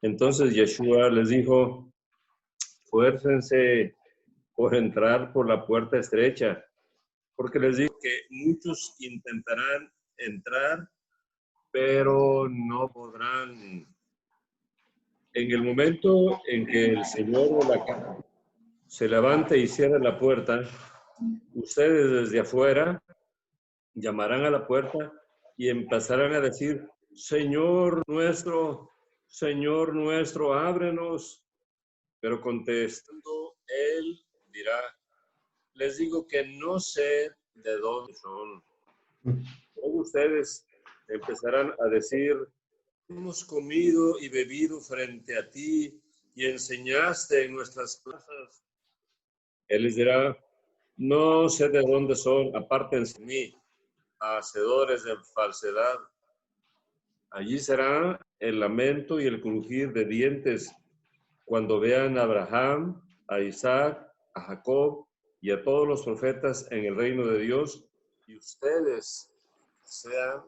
S2: entonces Yeshua les dijo, esfuércense por entrar por la puerta estrecha, porque les digo que muchos intentarán entrar, pero no podrán. En el momento en que el Señor de la casa se levante y cierre la puerta, ustedes desde afuera llamarán a la puerta y empezarán a decir, Señor nuestro, ábrenos. Pero contestando, Él dirá, les digo que no sé de dónde son. Luego ustedes empezarán a decir, hemos comido y bebido frente a ti y enseñaste en nuestras plazas. Él les dirá, no sé de dónde son, apártense de mí, hacedores de falsedad. Allí será el lamento y el crujir de dientes cuando vean a Abraham, a Isaac, a Jacob y a todos los profetas en el reino de Dios y ustedes sean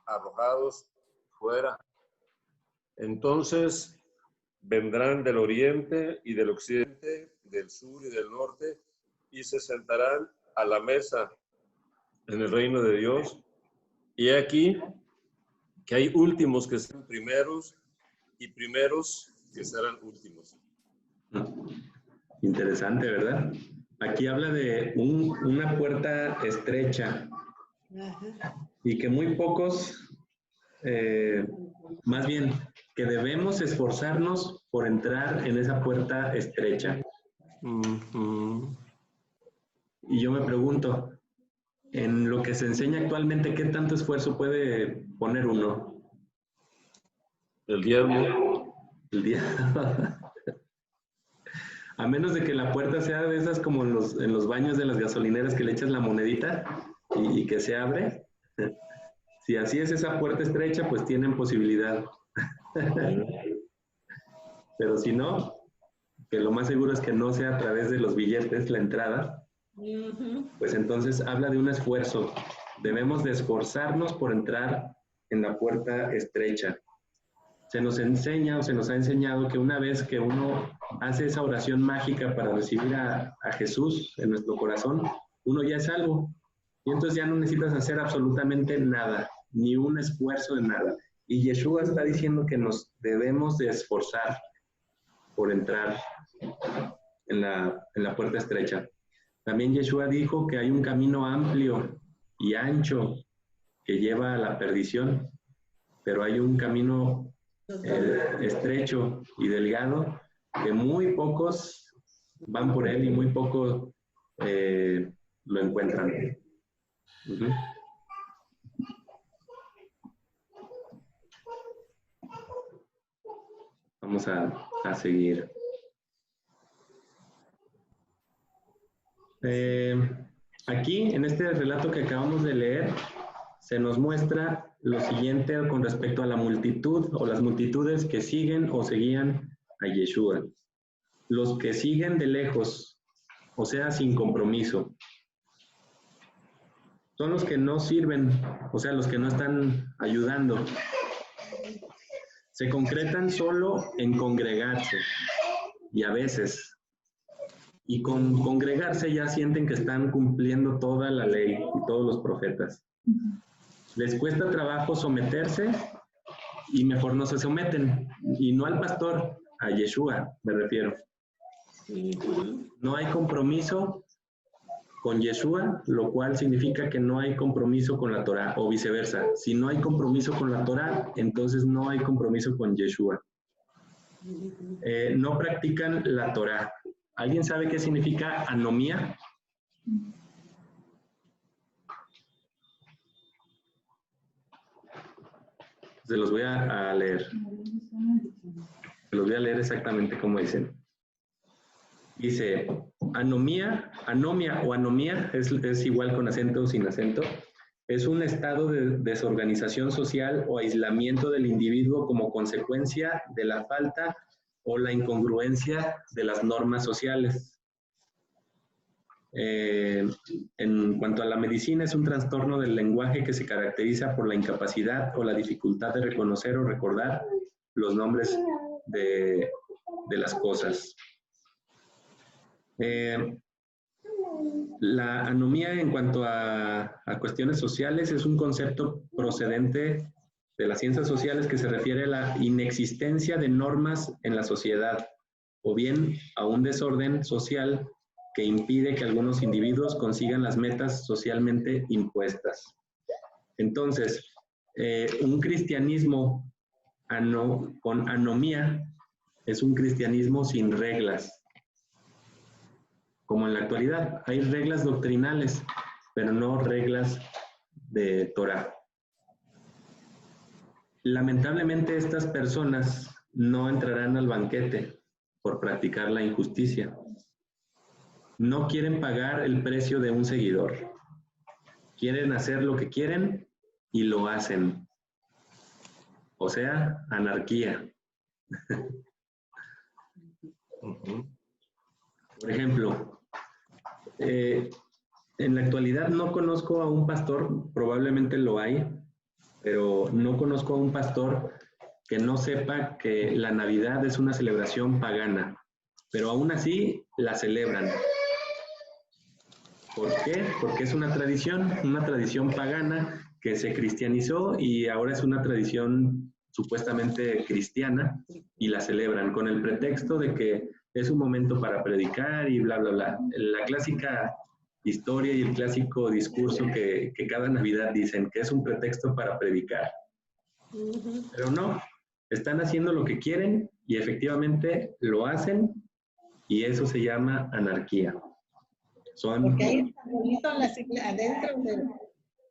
S2: arrojados fuera. Entonces vendrán del oriente y del occidente, del sur y del norte y se sentarán a la mesa en el reino de Dios. Y aquí que hay últimos que serán primeros y primeros que serán últimos.
S1: Interesante, ¿verdad? Aquí habla de una puerta estrecha y que muy pocos, más bien, que debemos esforzarnos por entrar en esa puerta estrecha. Y yo me pregunto, en lo que se enseña actualmente, ¿qué tanto esfuerzo puede poner uno?
S2: El diezmo.
S1: El día. A menos de que la puerta sea de esas como en los baños de las gasolineras que le echas la monedita y que se abre. Si así es esa puerta estrecha, pues tienen posibilidad. Pero si no, que lo más seguro es que no sea a través de los billetes la entrada, pues entonces habla de un esfuerzo. Debemos de esforzarnos por entrar en la puerta estrecha. Se nos enseña o se nos ha enseñado que una vez que uno hace esa oración mágica para recibir a Jesús en nuestro corazón, uno ya es salvo. Y entonces ya no necesitas hacer absolutamente nada, ni un esfuerzo de nada. Y Yeshua está diciendo que nos debemos de esforzar por entrar en la puerta estrecha. También Yeshua dijo que hay un camino amplio y ancho que lleva a la perdición, pero hay un camino estrecho y delgado que muy pocos van por él y muy pocos lo encuentran. Vamos a seguir. Aquí, en este relato que acabamos de leer, se nos muestra lo siguiente con respecto a la multitud o las multitudes que siguen o seguían a Yeshua. Los que siguen de lejos, o sea, sin compromiso, son los que no sirven, o sea, los que no están ayudando. Se concretan solo en congregarse y a veces. Y con congregarse ya sienten que están cumpliendo toda la ley y todos los profetas. Les cuesta trabajo someterse y mejor no se someten. Y no al pastor, a Yeshua me refiero. No hay compromiso con Yeshua, lo cual significa que no hay compromiso con la Torah, o viceversa. Si no hay compromiso con la Torah, entonces no hay compromiso con Yeshua. No practican la Torah. ¿Alguien sabe qué significa anomía? Se los voy a leer. Se los voy a leer exactamente como dicen. Dice, anomía o anomía, es igual con acento o sin acento, es un estado de desorganización social o aislamiento del individuo como consecuencia de la falta o la incongruencia de las normas sociales. En cuanto a la medicina, es un trastorno del lenguaje que se caracteriza por la incapacidad o la dificultad de reconocer o recordar los nombres de las cosas. La anomía en cuanto a cuestiones sociales es un concepto procedente de las ciencias sociales que se refiere a la inexistencia de normas en la sociedad o bien a un desorden social que impide que algunos individuos consigan las metas socialmente impuestas. Entonces, un cristianismo con anomía es un cristianismo sin reglas. Como en la actualidad, hay reglas doctrinales, pero no reglas de Torah. Lamentablemente estas personas no entrarán al banquete por practicar la injusticia. No quieren pagar el precio de un seguidor. Quieren hacer lo que quieren y lo hacen. O sea, anarquía. Por ejemplo, en la actualidad no conozco a un pastor, probablemente lo hay, pero no conozco a un pastor que no sepa que la Navidad es una celebración pagana, pero aún así la celebran. ¿Por qué? Porque es una tradición pagana que se cristianizó y ahora es una tradición supuestamente cristiana y la celebran con el pretexto de que es un momento para predicar y bla, bla, bla. La clásica historia y el clásico discurso que cada Navidad dicen que es un pretexto para predicar. Pero no, están haciendo lo que quieren y efectivamente lo hacen, y eso se llama anarquía.
S3: Porque ahí está bonito adentro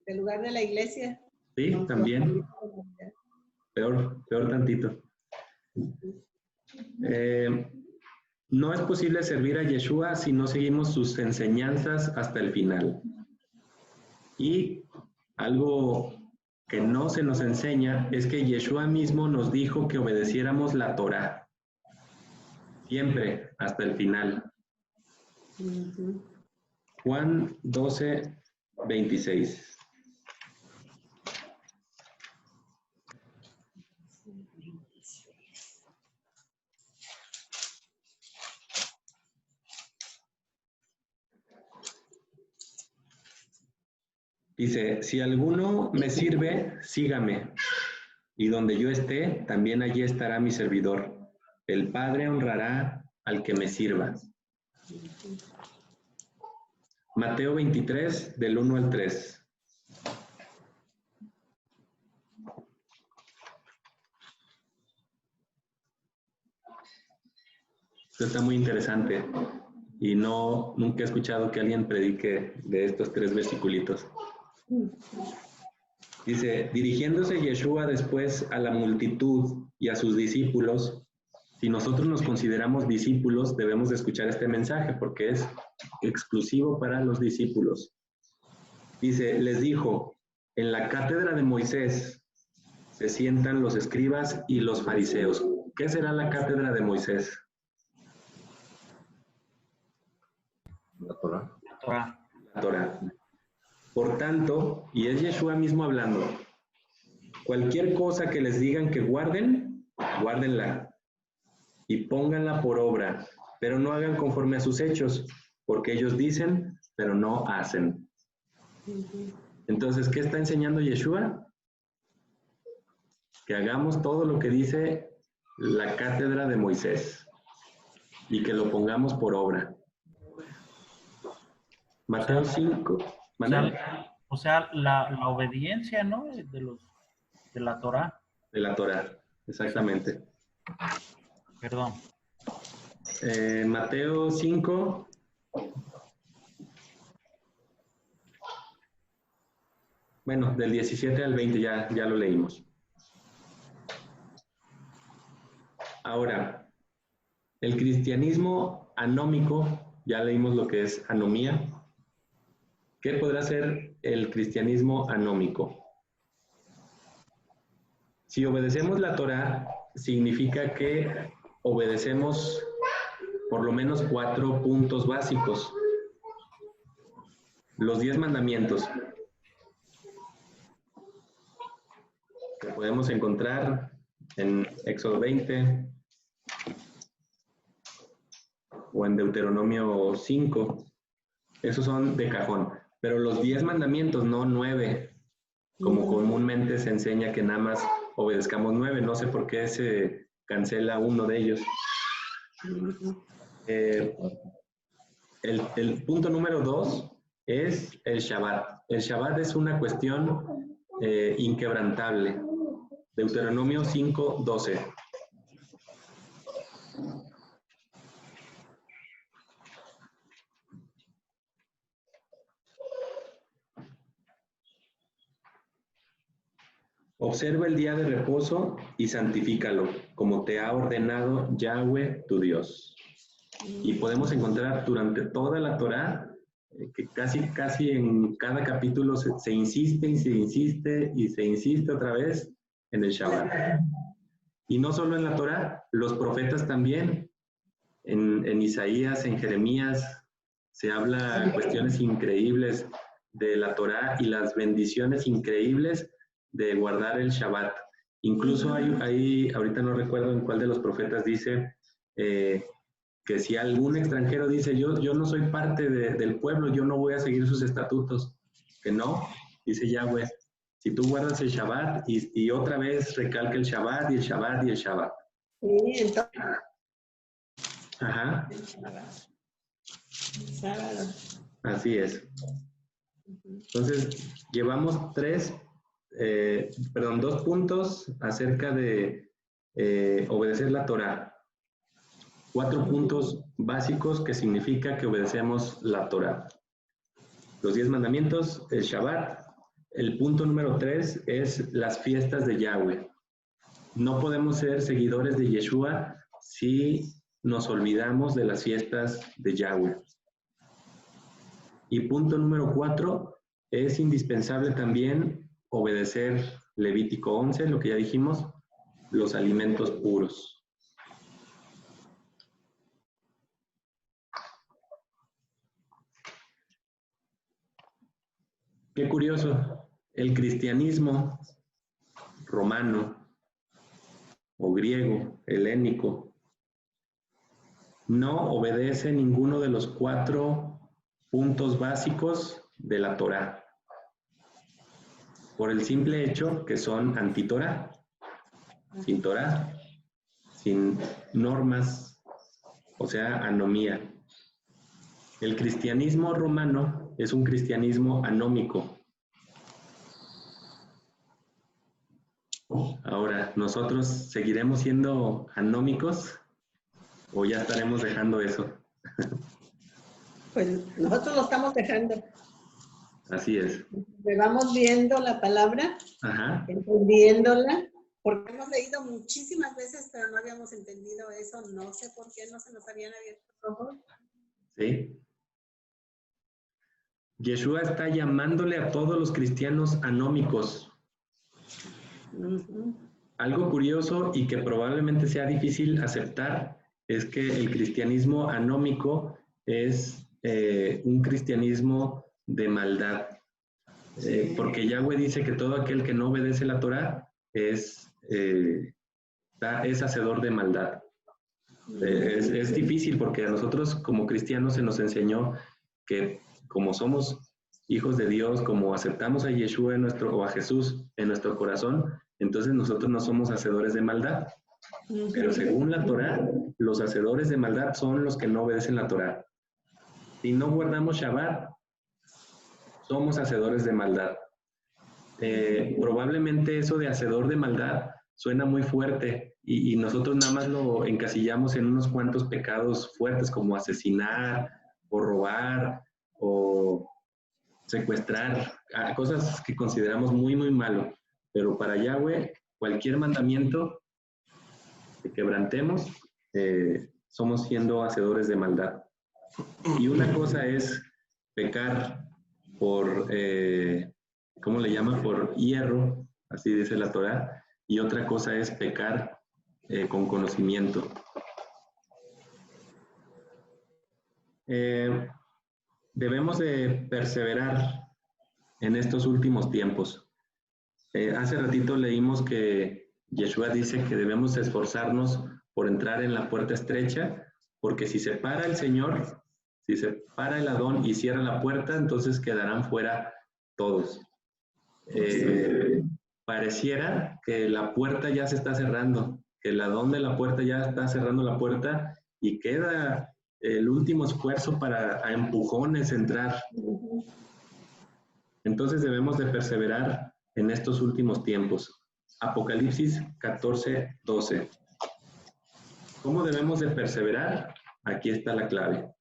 S3: del lugar de la iglesia.
S1: Sí, también. Peor tantito. No es posible servir a Yeshua si no seguimos sus enseñanzas hasta el final. Y algo que no se nos enseña es que Yeshua mismo nos dijo que obedeciéramos la Torá. Siempre, hasta el final. Juan 12, 26. Dice, si alguno me sirve, sígame, y donde yo esté, también allí estará mi servidor. El Padre honrará al que me sirva. Mateo 23, del 1 al 3. Esto está muy interesante y nunca he escuchado que alguien predique de estos 3 versiculitos. Dice, dirigiéndose Yeshua después a la multitud y a sus discípulos, si nosotros nos consideramos discípulos, debemos de escuchar este mensaje porque es exclusivo para los discípulos. Dice, les dijo, en la cátedra de Moisés se sientan los escribas y los fariseos. ¿Qué será la cátedra de Moisés?
S2: La Torá.
S4: La Torá.
S1: La Torá. Por tanto, y es Yeshua mismo hablando, cualquier cosa que les digan que guarden, guárdenla y pónganla por obra, pero no hagan conforme a sus hechos, porque ellos dicen, pero no hacen. Entonces, ¿qué está enseñando Yeshua? Que hagamos todo lo que dice la cátedra de Moisés y que lo pongamos por obra. Mateo 5.
S4: O sea, la obediencia, ¿no? De la Torá.
S1: De la Torá, exactamente.
S4: Perdón.
S1: Mateo 5. Bueno, del 17 al 20 ya lo leímos. Ahora, el cristianismo anómico, ya leímos lo que es anomía. ¿Qué podrá ser el cristianismo anómico? Si obedecemos la Torá, significa que obedecemos por lo menos 4 puntos básicos. Los 10 mandamientos que podemos encontrar en Éxodo 20 o en Deuteronomio 5. Esos son de cajón. Pero los 10 mandamientos, no 9, como comúnmente se enseña que nada más obedezcamos 9. No sé por qué se cancela uno de ellos. El punto número 2 es el Shabbat. El Shabbat es una cuestión inquebrantable. Deuteronomio 5, 12. Observa el día de reposo y santifícalo, como te ha ordenado Yahweh, tu Dios. Y podemos encontrar durante toda la Torá, que casi en cada capítulo se insiste y se insiste y se insiste otra vez en el Shabbat. Y no solo en la Torá, los profetas también. En Isaías, en Jeremías, se habla cuestiones increíbles de la Torá y las bendiciones increíbles de guardar el Shabbat. Incluso hay, ahorita no recuerdo en cuál de los profetas dice que si algún extranjero dice, yo no soy parte del pueblo, yo no voy a seguir sus estatutos, que no, dice Yahweh, si tú guardas el Shabbat y otra vez recalca el Shabbat y el Shabbat y el Shabbat.
S3: Sí, entonces.
S1: Ajá.
S3: Sábado.
S1: Así es. Entonces, llevamos 2 puntos acerca de obedecer la Torá. 4 puntos básicos que significa que obedecemos la Torá. Los 10 mandamientos, el Shabbat. El punto número 3 es las fiestas de Yahweh. No podemos ser seguidores de Yeshua si nos olvidamos de las fiestas de Yahweh. Y punto número 4, es indispensable también obedecer Levítico 11, lo que ya dijimos, los alimentos puros. Qué curioso, el cristianismo romano o griego, helénico, no obedece ninguno de los 4 puntos básicos de la Torá, por el simple hecho que son anti-Torá, sin Torá, sin normas, o sea, anomía. El cristianismo romano es un cristianismo anómico. Ahora, ¿nosotros seguiremos siendo anómicos o ya estaremos dejando eso?
S3: Pues nosotros lo estamos dejando.
S1: Así es.
S3: Vamos viendo la palabra,
S1: Ajá.
S3: entendiéndola, porque hemos leído muchísimas veces, pero no habíamos entendido eso. No sé por qué no se nos habían abierto los ojos.
S1: Sí. Yeshua está llamándole a todos los cristianos anómicos. Algo curioso y que probablemente sea difícil aceptar es que el cristianismo anómico es un cristianismo de maldad. Porque Yahweh dice que todo aquel que no obedece la Torá es hacedor de maldad. Es difícil porque a nosotros como cristianos se nos enseñó que como somos hijos de Dios, como aceptamos a Yeshua o a Jesús en nuestro corazón, entonces nosotros no somos hacedores de maldad. Pero según la Torá, los hacedores de maldad son los que no obedecen la Torá. Si no guardamos Shabbat, somos hacedores de maldad. Probablemente eso de hacedor de maldad suena muy fuerte y nosotros nada más lo encasillamos en unos cuantos pecados fuertes como asesinar o robar o secuestrar, cosas que consideramos muy, muy malo. Pero para Yahweh, cualquier mandamiento que quebrantemos, somos siendo hacedores de maldad. Y una cosa es pecar por, ¿cómo le llama? Por hierro, así dice la Torá, y otra cosa es pecar con conocimiento. Debemos de perseverar en estos últimos tiempos. Hace ratito leímos que Yeshua dice que debemos esforzarnos por entrar en la puerta estrecha, porque si se para el Señor, si se para el Adón y cierra la puerta, entonces quedarán fuera todos. Pareciera que la puerta ya se está cerrando, que el Adón de la puerta ya está cerrando la puerta y queda el último esfuerzo para a empujones entrar. Entonces debemos de perseverar en estos últimos tiempos. Apocalipsis 14:12. ¿Cómo debemos de perseverar? Aquí está la clave.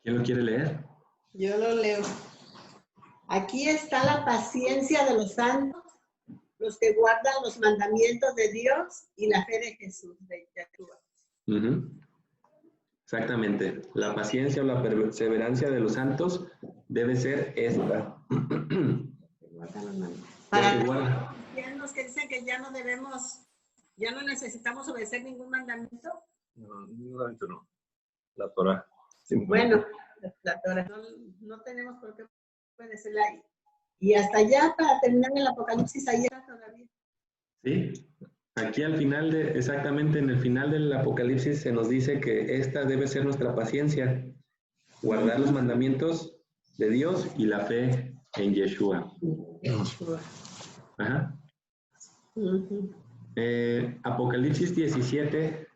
S1: ¿Quién lo quiere leer?
S3: Yo lo leo. Aquí está la paciencia de los santos, los que guardan los mandamientos de Dios y la fe de Jesús, de Yeshua.
S1: Exactamente. La paciencia o la perseverancia de los santos debe ser esta.
S3: Para los cristianos que dicen que ya no debemos, ya no necesitamos obedecer ningún mandamiento.
S2: No. La Torá.
S3: Bueno, la Torá. No tenemos por qué obedecerla ahí. Y hasta allá, para terminar el Apocalipsis, ahí está todavía.
S1: Sí. Aquí al final, exactamente en el final del Apocalipsis se nos dice que esta debe ser nuestra paciencia, guardar los mandamientos de Dios y la fe en Yeshua. Ajá. Apocalipsis 17,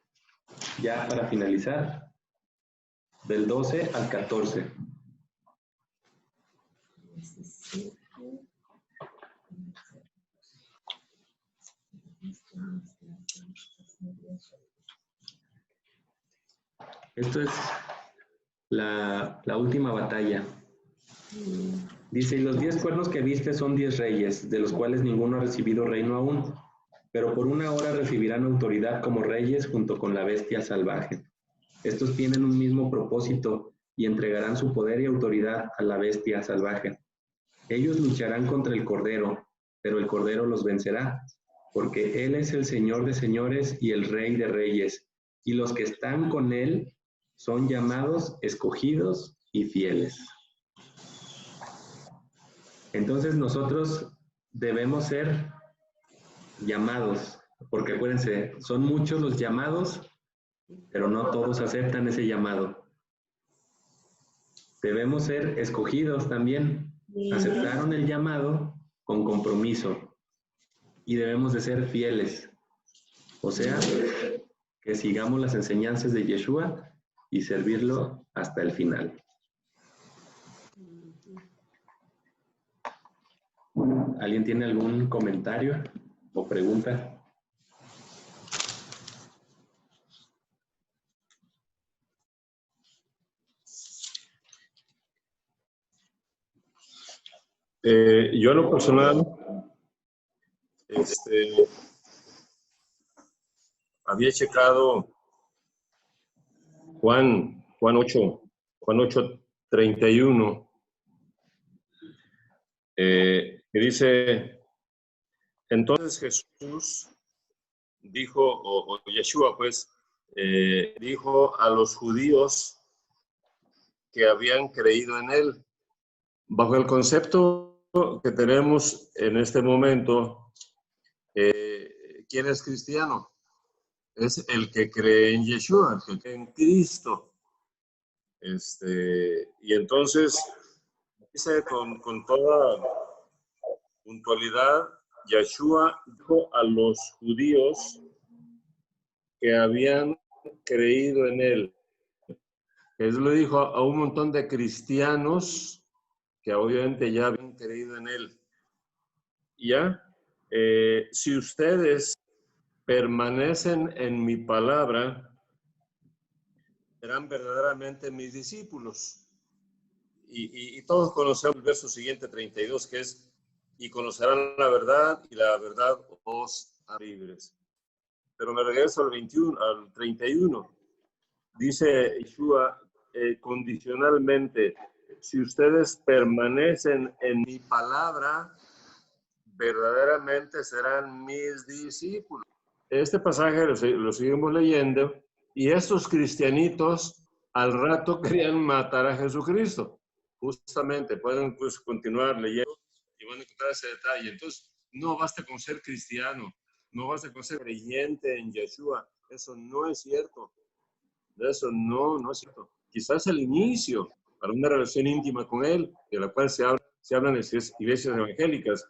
S1: ya para finalizar, del 12 al 14. Esto es la última batalla. Dice, y los 10 cuernos que viste son 10 reyes, de los cuales ninguno ha recibido reino aún, pero por una hora recibirán autoridad como reyes junto con la bestia salvaje. Estos tienen un mismo propósito y entregarán su poder y autoridad a la bestia salvaje. Ellos lucharán contra el Cordero, pero el Cordero los vencerá, porque Él es el Señor de señores y el Rey de reyes, y los que están con Él son llamados, escogidos y fieles. Entonces nosotros debemos ser llamados, porque acuérdense, son muchos los llamados, pero no todos aceptan ese llamado. Debemos ser escogidos también. Aceptaron el llamado con compromiso y debemos de ser fieles. O sea, que sigamos las enseñanzas de Yeshua y servirlo hasta el final. ¿Alguien tiene algún comentario o pregunta?
S2: Yo en lo personal, había checado Juan 8:31, que dice, entonces Jesús dijo, o Yeshua pues, dijo a los judíos que habían creído en él, bajo el concepto que tenemos en este momento, ¿quién es cristiano? Es el que cree en Yeshua, el que cree en Cristo. Y entonces, dice con toda puntualidad, Yeshua dijo a los judíos que habían creído en él. Él lo dijo a un montón de cristianos que obviamente ya habían creído en él. ¿Ya? Si ustedes permanecen en mi palabra, serán verdaderamente mis discípulos. Y todos conocemos el verso siguiente, 32, que es, y conocerán la verdad, y la verdad os hará libres. Pero me regreso al 31. Dice Yeshua condicionalmente, si ustedes permanecen en mi palabra, verdaderamente serán mis discípulos. Este pasaje lo seguimos leyendo y estos cristianitos al rato querían matar a Jesucristo. Justamente, pueden pues, continuar leyendo y van a encontrar ese detalle. Entonces, no basta con ser cristiano, no basta con ser creyente en Yeshua. Eso no es cierto. Eso no es cierto. Quizás el inicio para una relación íntima con Él, de la cual se habla en las iglesias evangélicas.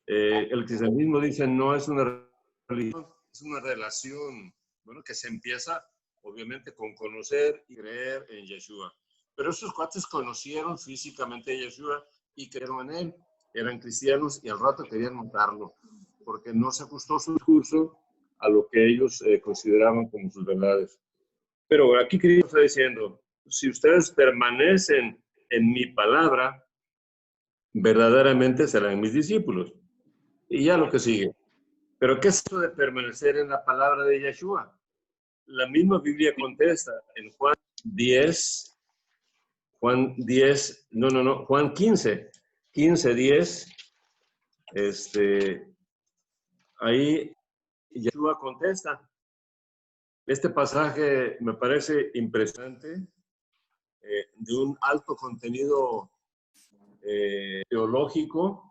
S2: El cristianismo dice no es una religión, es una relación, bueno, que se empieza obviamente con conocer y creer en Yeshua. Pero esos cuates conocieron físicamente a Yeshua y creyeron en él. Eran cristianos y al rato querían matarlo, porque no se ajustó su discurso a lo que ellos consideraban como sus verdades. Pero aquí Cristo está diciendo, si ustedes permanecen en mi palabra, verdaderamente serán mis discípulos. Y ya lo que sigue. ¿Pero qué es eso de permanecer en la palabra de Yeshua? La misma Biblia contesta en Juan 15:10. Ahí Yeshua contesta. Este pasaje me parece impresionante, de un alto contenido teológico.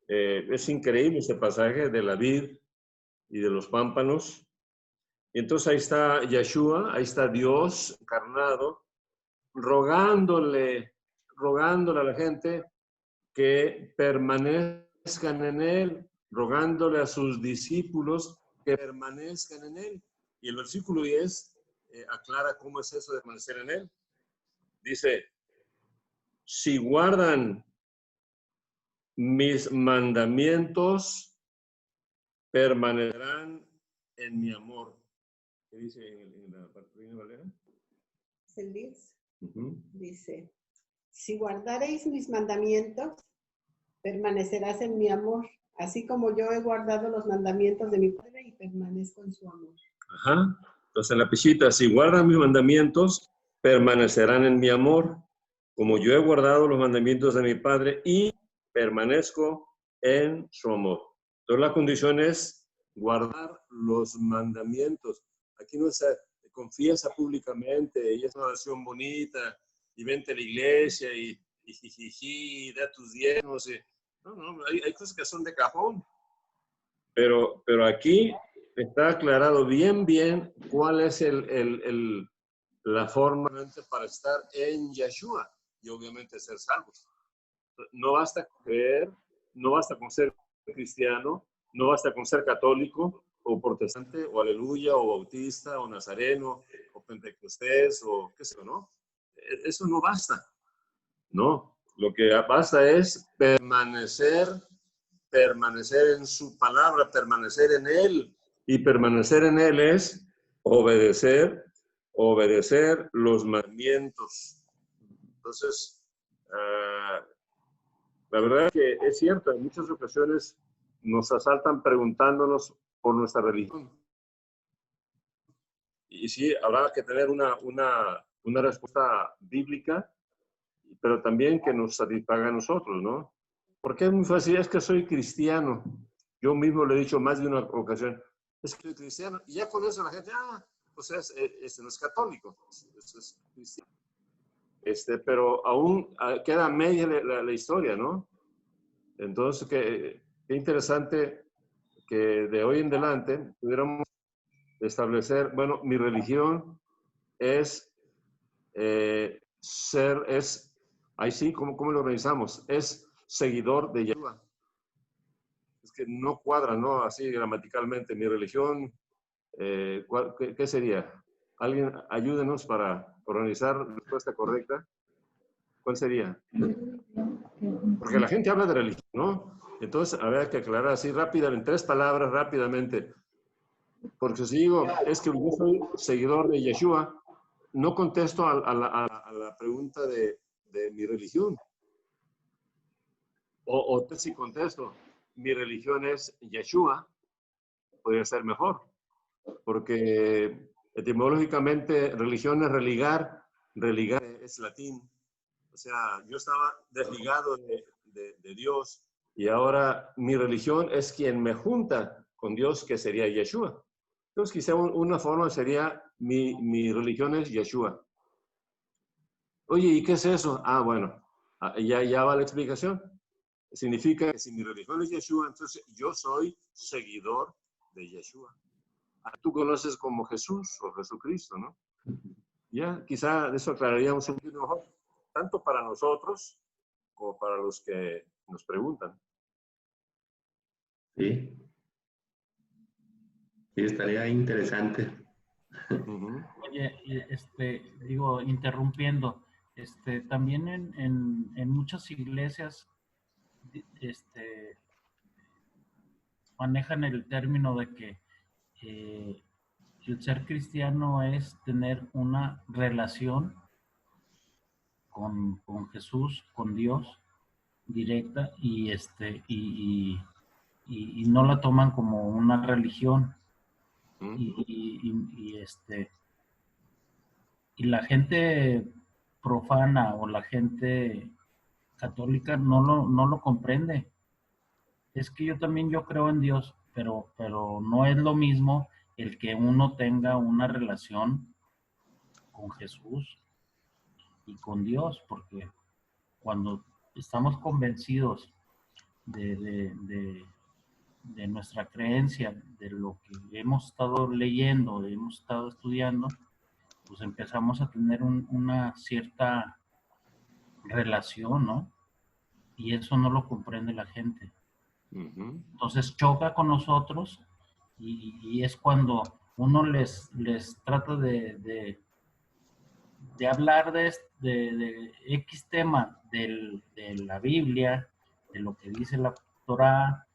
S2: Es increíble este pasaje de la vid y de los pámpanos. Y entonces ahí está Yeshua, ahí está Dios encarnado, rogándole a la gente que permanezcan en él, rogándole a sus discípulos que permanezcan en él. Y el versículo 10 aclara cómo es eso de permanecer en Él. Dice, si guardan mis mandamientos, permanecerán en mi amor. ¿Qué dice en la parte de Valera?
S3: Es el 10.
S2: Uh-huh.
S3: Dice, si guardaréis mis mandamientos, permanecerás en mi amor, así como yo he guardado los mandamientos de mi Padre y permanezco en su amor.
S2: Ajá. Entonces la pichita, si guardan mis mandamientos, permanecerán en mi amor, como yo he guardado los mandamientos de mi Padre y permanezco en su amor. Entonces la condición es guardar los mandamientos. Aquí no se confiesa públicamente y es una oración bonita y vente a la iglesia y jijiji, da tus diezmos. No, hay cosas que son de cajón. Pero aquí está aclarado bien cuál es la forma para estar en Yeshua y obviamente ser salvos. No basta creer, no basta con ser cristiano, no basta con ser católico o protestante o aleluya o bautista o nazareno o pentecostés o qué sé yo, ¿no? Eso no basta, ¿no? Lo que basta es permanecer en su palabra, permanecer en Él. Y permanecer en Él es obedecer los mandamientos. Entonces, la verdad es que es cierto, en muchas ocasiones nos asaltan preguntándonos por nuestra religión. Y sí, habrá que tener una respuesta bíblica, pero también que nos satisfaga a nosotros, ¿no? Porque es muy fácil, es que soy cristiano. Yo mismo lo he dicho más de una ocasión, es que soy cristiano. Y ya con eso la gente, pues no es católico, es cristiano. Pero aún queda media la historia, ¿no? Entonces, qué interesante que de hoy en adelante pudiéramos establecer, bueno, mi religión es ahí sí, ¿cómo lo organizamos? Es seguidor de Yeshua. Es que no cuadra, ¿no? Así gramaticalmente. Mi religión, ¿qué sería? Alguien ayúdenos para organizar la respuesta correcta. ¿Cuál sería? Porque la gente habla de religión, ¿no? Entonces, habrá que aclarar así rápidamente, en 3 palabras, rápidamente. Porque si digo, es que yo soy seguidor de Yeshua, no contesto a la pregunta de mi religión. O si contesto, mi religión es Yeshua, podría ser mejor. Porque etimológicamente religión es religar es latín. O sea, yo estaba desligado de Dios y ahora mi religión es quien me junta con Dios, que sería Yeshua. Entonces quizá una forma sería mi religión es Yeshua. Oye, ¿y qué es eso? Bueno, ya va la explicación. Significa que si mi religión es Yeshua, entonces yo soy seguidor de Yeshua. Tú conoces como Jesús o Jesucristo, ¿no? Ya, quizá eso aclararíamos un poquito mejor, tanto para nosotros como para los que nos preguntan.
S1: Sí. Sí, estaría interesante.
S2: Uh-huh.
S4: Oye, digo, interrumpiendo, también en muchas iglesias, manejan el término de que el ser cristiano es tener una relación con Jesús, con Dios, directa, y no la toman como una religión. Y la gente profana o la gente católica no lo comprende. Es que yo creo en Dios, pero no es lo mismo el que uno tenga una relación con Jesús y con Dios, porque cuando estamos convencidos de nuestra creencia, de lo que hemos estado leyendo, hemos estado estudiando, pues empezamos a tener una cierta relación, ¿no? Y eso no lo comprende la gente.
S2: Uh-huh.
S4: Entonces choca con nosotros y es cuando uno les trata de hablar de X tema de la Biblia, de lo que dice la Torá,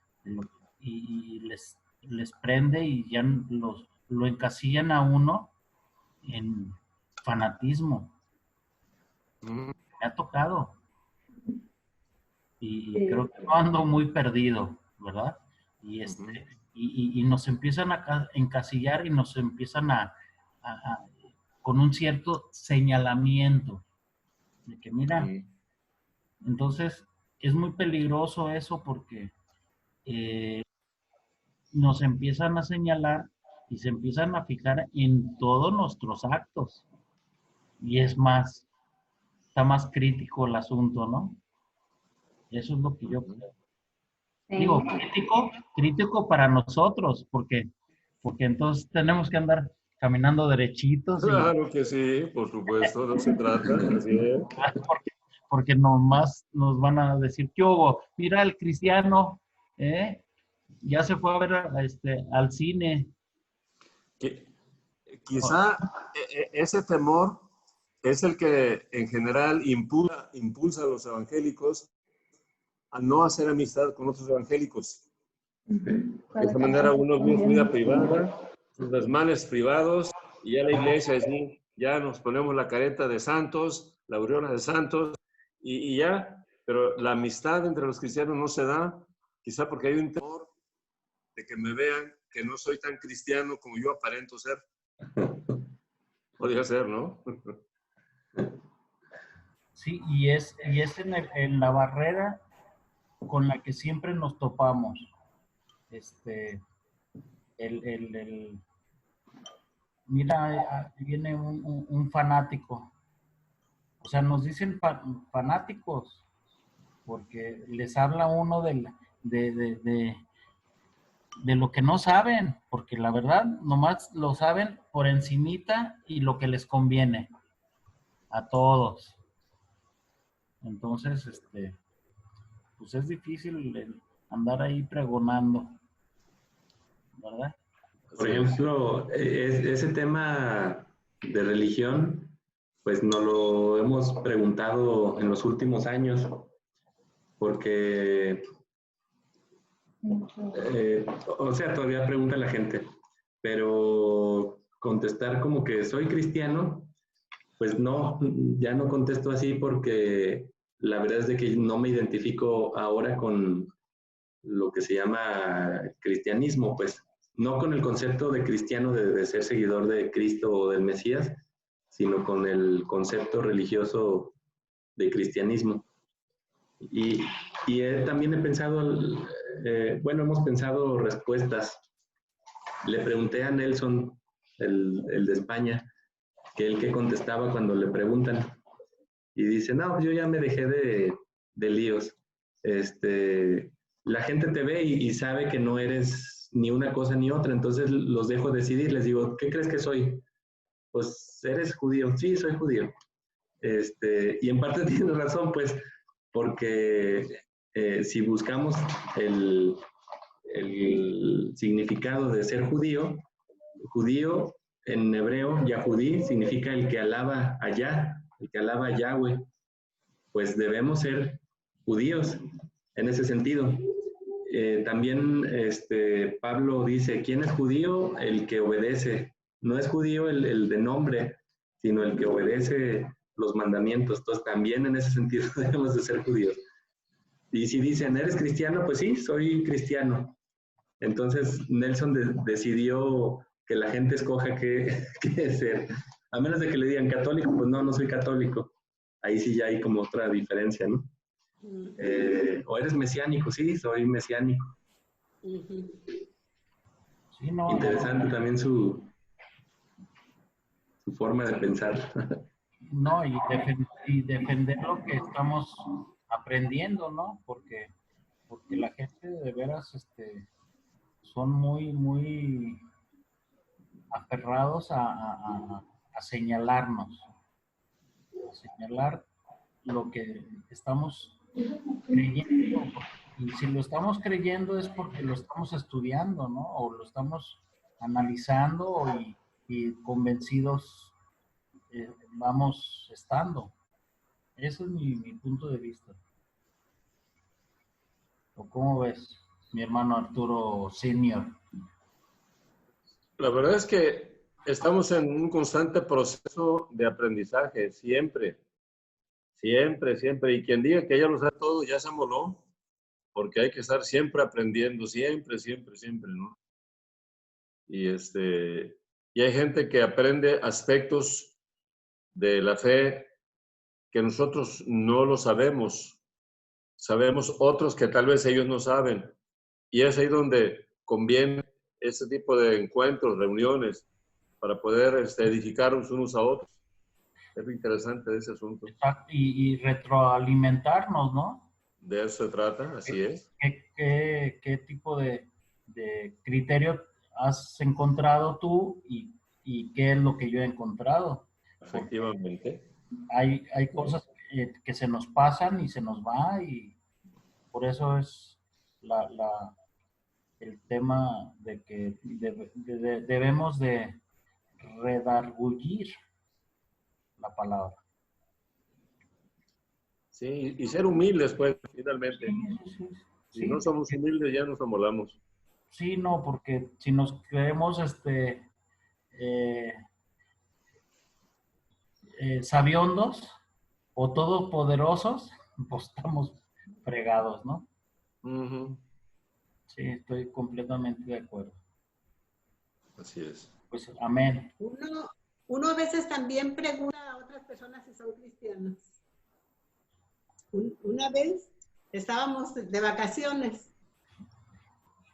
S4: y les prende y ya lo encasillan a uno en fanatismo. Me ha tocado. Y creo que no ando muy perdido, ¿verdad? Y nos empiezan a encasillar y nos empiezan con un cierto señalamiento de que mira, entonces es muy peligroso eso porque nos empiezan a señalar y se empiezan a fijar en todos nuestros actos y está más crítico el asunto, ¿no? Eso es lo que yo creo. Digo, crítico para nosotros, porque entonces tenemos que andar caminando derechitos.
S2: Claro que sí, por supuesto, no se trata, así es.
S4: Porque nomás nos van a decir, ¿qué hubo? Mira el cristiano, ya se fue a ver al cine.
S2: Quizá ese temor es el que en general impulsa a los evangélicos a no hacer amistad con otros evangélicos. De esa manera uno vive su vida privada, sus desmanes privados, y ya la iglesia es ya nos ponemos la careta de santos, la aureola de santos, y ya, pero la amistad entre los cristianos no se da, quizá porque hay un temor de que me vean que no soy tan cristiano como yo aparento ser. Podría ser, ¿no?
S4: Sí, y es en la barrera con la que siempre nos topamos. Mira, viene un fanático. O sea, nos dicen fanáticos porque les habla uno de lo que no saben, porque la verdad nomás lo saben por encimita y lo que les conviene a todos. Entonces, pues es difícil andar ahí pregonando, ¿verdad?
S1: Por ejemplo, ese tema de religión, pues nos lo hemos preguntado en los últimos años, porque, o sea, todavía pregunta la gente, pero contestar como que soy cristiano, pues no, ya no contesto así porque la verdad es de que no me identifico ahora con lo que se llama cristianismo, pues no con el concepto de cristiano de ser seguidor de Cristo o del Mesías, sino con el concepto religioso de cristianismo. Y también he pensado, bueno, hemos pensado respuestas. Le pregunté a Nelson, el de España, que él que contestaba cuando le preguntan. Y dice, no, yo ya me dejé de líos. La gente te ve y sabe que no eres ni una cosa ni otra, entonces los dejo decidir, les digo, ¿qué crees que soy? Pues, ¿eres judío? Sí, soy judío. Y en parte tienes razón, pues, porque si buscamos el significado de ser judío en hebreo, Yahudí, significa el que alaba a Yah, el que alaba a Yahweh. Pues debemos ser judíos en ese sentido. También Pablo dice, ¿quién es judío? El que obedece. No es judío el de nombre, sino el que obedece los mandamientos. Entonces también en ese sentido debemos de ser judíos. Y si dicen, ¿eres cristiano? Pues sí, soy cristiano. Entonces Nelson decidió que la gente escoja qué ser. A menos de que le digan católico, pues no soy católico. Ahí sí ya hay como otra diferencia, ¿no? ¿O eres mesiánico? Sí, soy mesiánico.
S4: Sí,
S1: interesante también su forma de pensar.
S4: No, y defender lo que estamos aprendiendo, ¿no? Porque la gente de veras son muy aferrados a señalarnos, a señalar lo que estamos creyendo. Y si lo estamos creyendo es porque lo estamos estudiando, ¿no? O lo estamos analizando y convencidos vamos estando. Ese es mi punto de vista. ¿O cómo ves, mi hermano Arturo Senior?
S2: La verdad es que estamos en un constante proceso de aprendizaje, siempre, siempre, siempre. Y quien diga que ya lo sabe todo, ya se amoló, porque hay que estar siempre aprendiendo, siempre, siempre, siempre, ¿no? Y hay gente que aprende aspectos de la fe que nosotros no lo sabemos. Sabemos otros que tal vez ellos no saben. Y es ahí donde conviene ese tipo de encuentros, reuniones, para poder edificarnos unos a otros. Es lo interesante de ese asunto.
S4: Y retroalimentarnos, ¿no?
S2: De eso se trata, así es.
S4: ¿Qué tipo de criterio has encontrado tú y qué es lo que yo he encontrado?
S2: Efectivamente.
S4: Hay cosas que se nos pasan y se nos va y por eso es el tema de que debemos de redargullir la palabra.
S2: Sí, y ser humildes, pues, finalmente.
S4: Sí.
S2: Si no somos humildes, ya nos amolamos.
S4: Sí, no, porque si nos creemos sabiondos o todopoderosos, pues estamos fregados, ¿no?
S2: Uh-huh.
S4: Sí, estoy completamente de acuerdo.
S2: Así es.
S4: Pues amén.
S3: Uno a veces también pregunta a otras personas si son cristianos. Una vez estábamos de vacaciones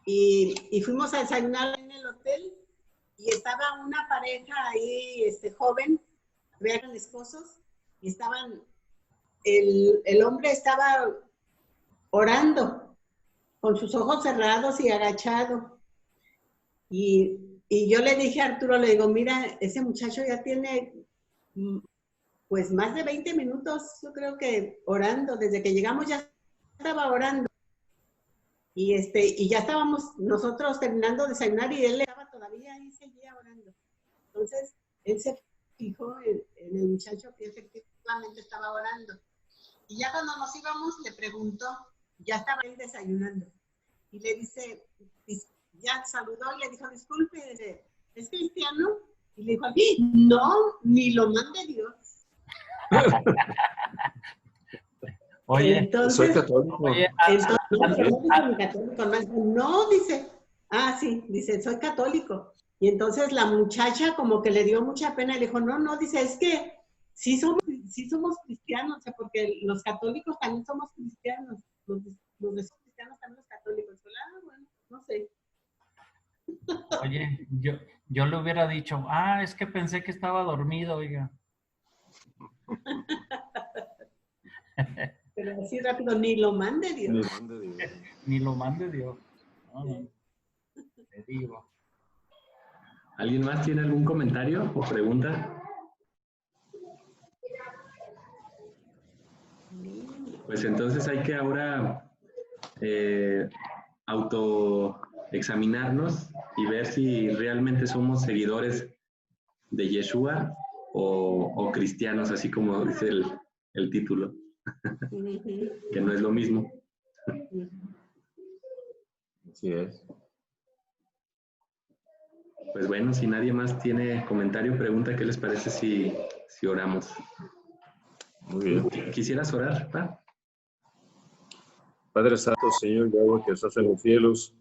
S3: y fuimos a desayunar en el hotel y estaba una pareja ahí, joven, eran esposos, y el hombre estaba orando con sus ojos cerrados y agachado. Y yo le dije a Arturo, le digo, mira, ese muchacho ya tiene pues más de 20 minutos, yo creo que orando, desde que llegamos ya estaba orando. Y ya estábamos nosotros terminando de desayunar y él estaba todavía ahí, seguía orando. Entonces, él se fijó en el muchacho que efectivamente estaba orando. Y ya cuando nos íbamos, le preguntó, ya estaba ahí desayunando. Y le dice, ya saludó y le dijo, disculpe, ¿es cristiano? Y le dijo, no, ni lo mande Dios.
S4: Oye,
S3: entonces,
S2: soy católico.
S4: Oye,
S3: no, dice, sí, dice, soy católico. Y entonces la muchacha como que le dio mucha pena y le dijo, no, dice, es que sí somos cristianos, o sea, porque los católicos también somos cristianos, los cristianos también los católicos. Bueno, no sé.
S4: Oye, yo le hubiera dicho, es que pensé que estaba dormido, oiga.
S3: Pero así rápido, ni lo mande Dios.
S4: Ni lo mande Dios. No, te digo.
S1: ¿Alguien más tiene algún comentario o pregunta? Pues entonces hay que ahora autoexaminarnos y ver si realmente somos seguidores de Yeshua o cristianos, así como dice el título, que no es lo mismo.
S2: Así es.
S1: Pues bueno, si nadie más tiene comentario, pregunta, ¿qué les parece si oramos?
S2: Muy bien.
S1: ¿Quisieras orar, pa?
S2: Padre Santo, Señor, Yahweh, que estás en los cielos,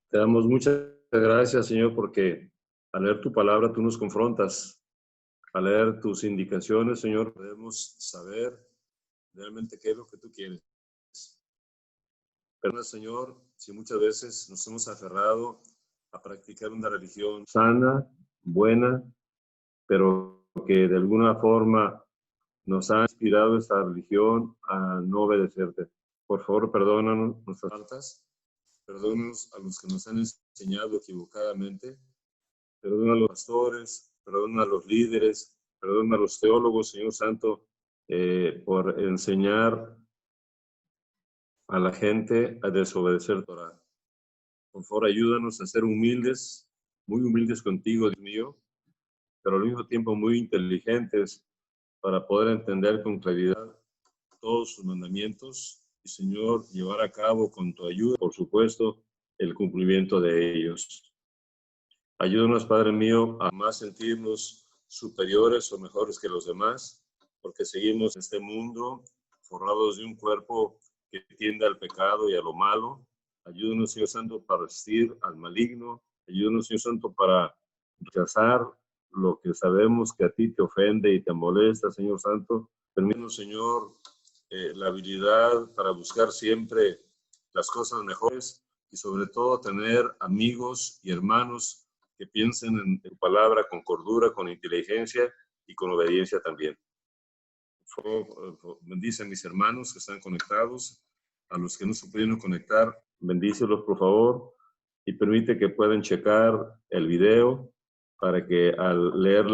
S2: te damos muchas gracias, Señor, porque al leer tu palabra tú nos confrontas. Al leer tus indicaciones, Señor, podemos saber realmente qué es lo que tú quieres. Perdona, Señor, si muchas veces nos hemos aferrado a practicar una religión sana, buena, pero que de alguna forma nos ha inspirado esta religión a no obedecerte. Por favor, perdónanos nuestras faltas, perdónanos a los que nos han enseñado equivocadamente, perdona a los pastores, perdona a los líderes, perdona a los teólogos, Señor Santo, por enseñar a la gente a desobedecer Torah. Por favor, ayúdanos a ser humildes muy humildes contigo, Dios mío, pero al mismo tiempo muy inteligentes para poder entender con claridad todos sus mandamientos y, Señor, llevar a cabo con tu ayuda, por supuesto, el cumplimiento de ellos. Ayúdanos, Padre mío, a más sentirnos superiores o mejores que los demás, porque seguimos en este mundo forrados de un cuerpo que tiende al pecado y a lo malo. Ayúdanos, Señor Santo, para resistir al maligno. Ayúdanos, Señor Santo, para rechazar lo que sabemos que a ti te ofende y te molesta, Señor Santo. Permítanos, Señor, la habilidad para buscar siempre las cosas mejores y sobre todo tener amigos y hermanos que piensen en tu palabra con cordura, con inteligencia y con obediencia también. Bendice a mis hermanos que están conectados, a los que no se pudieron conectar, bendícelos por favor y permite que puedan checar el video para que al leer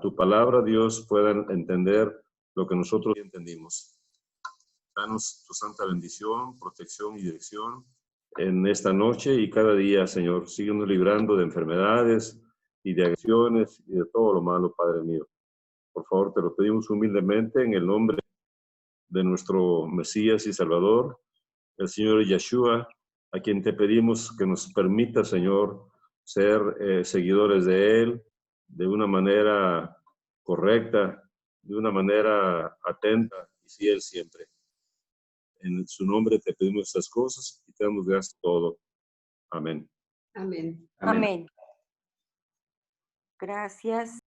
S2: tu palabra, Dios, puedan entender lo que nosotros entendimos. Danos tu santa bendición, protección y dirección en esta noche y cada día, Señor. Síguenos librando de enfermedades y de agresiones y de todo lo malo, Padre mío. Por favor, te lo pedimos humildemente en el nombre de nuestro Mesías y Salvador, el Señor Yeshua, a quien te pedimos que nos permita, Señor, ser seguidores de Él de una manera correcta, de una manera atenta y fiel siempre. En su nombre te pedimos estas cosas y te damos gracias por todo. Amén.
S3: Amén.
S8: Amén. Gracias.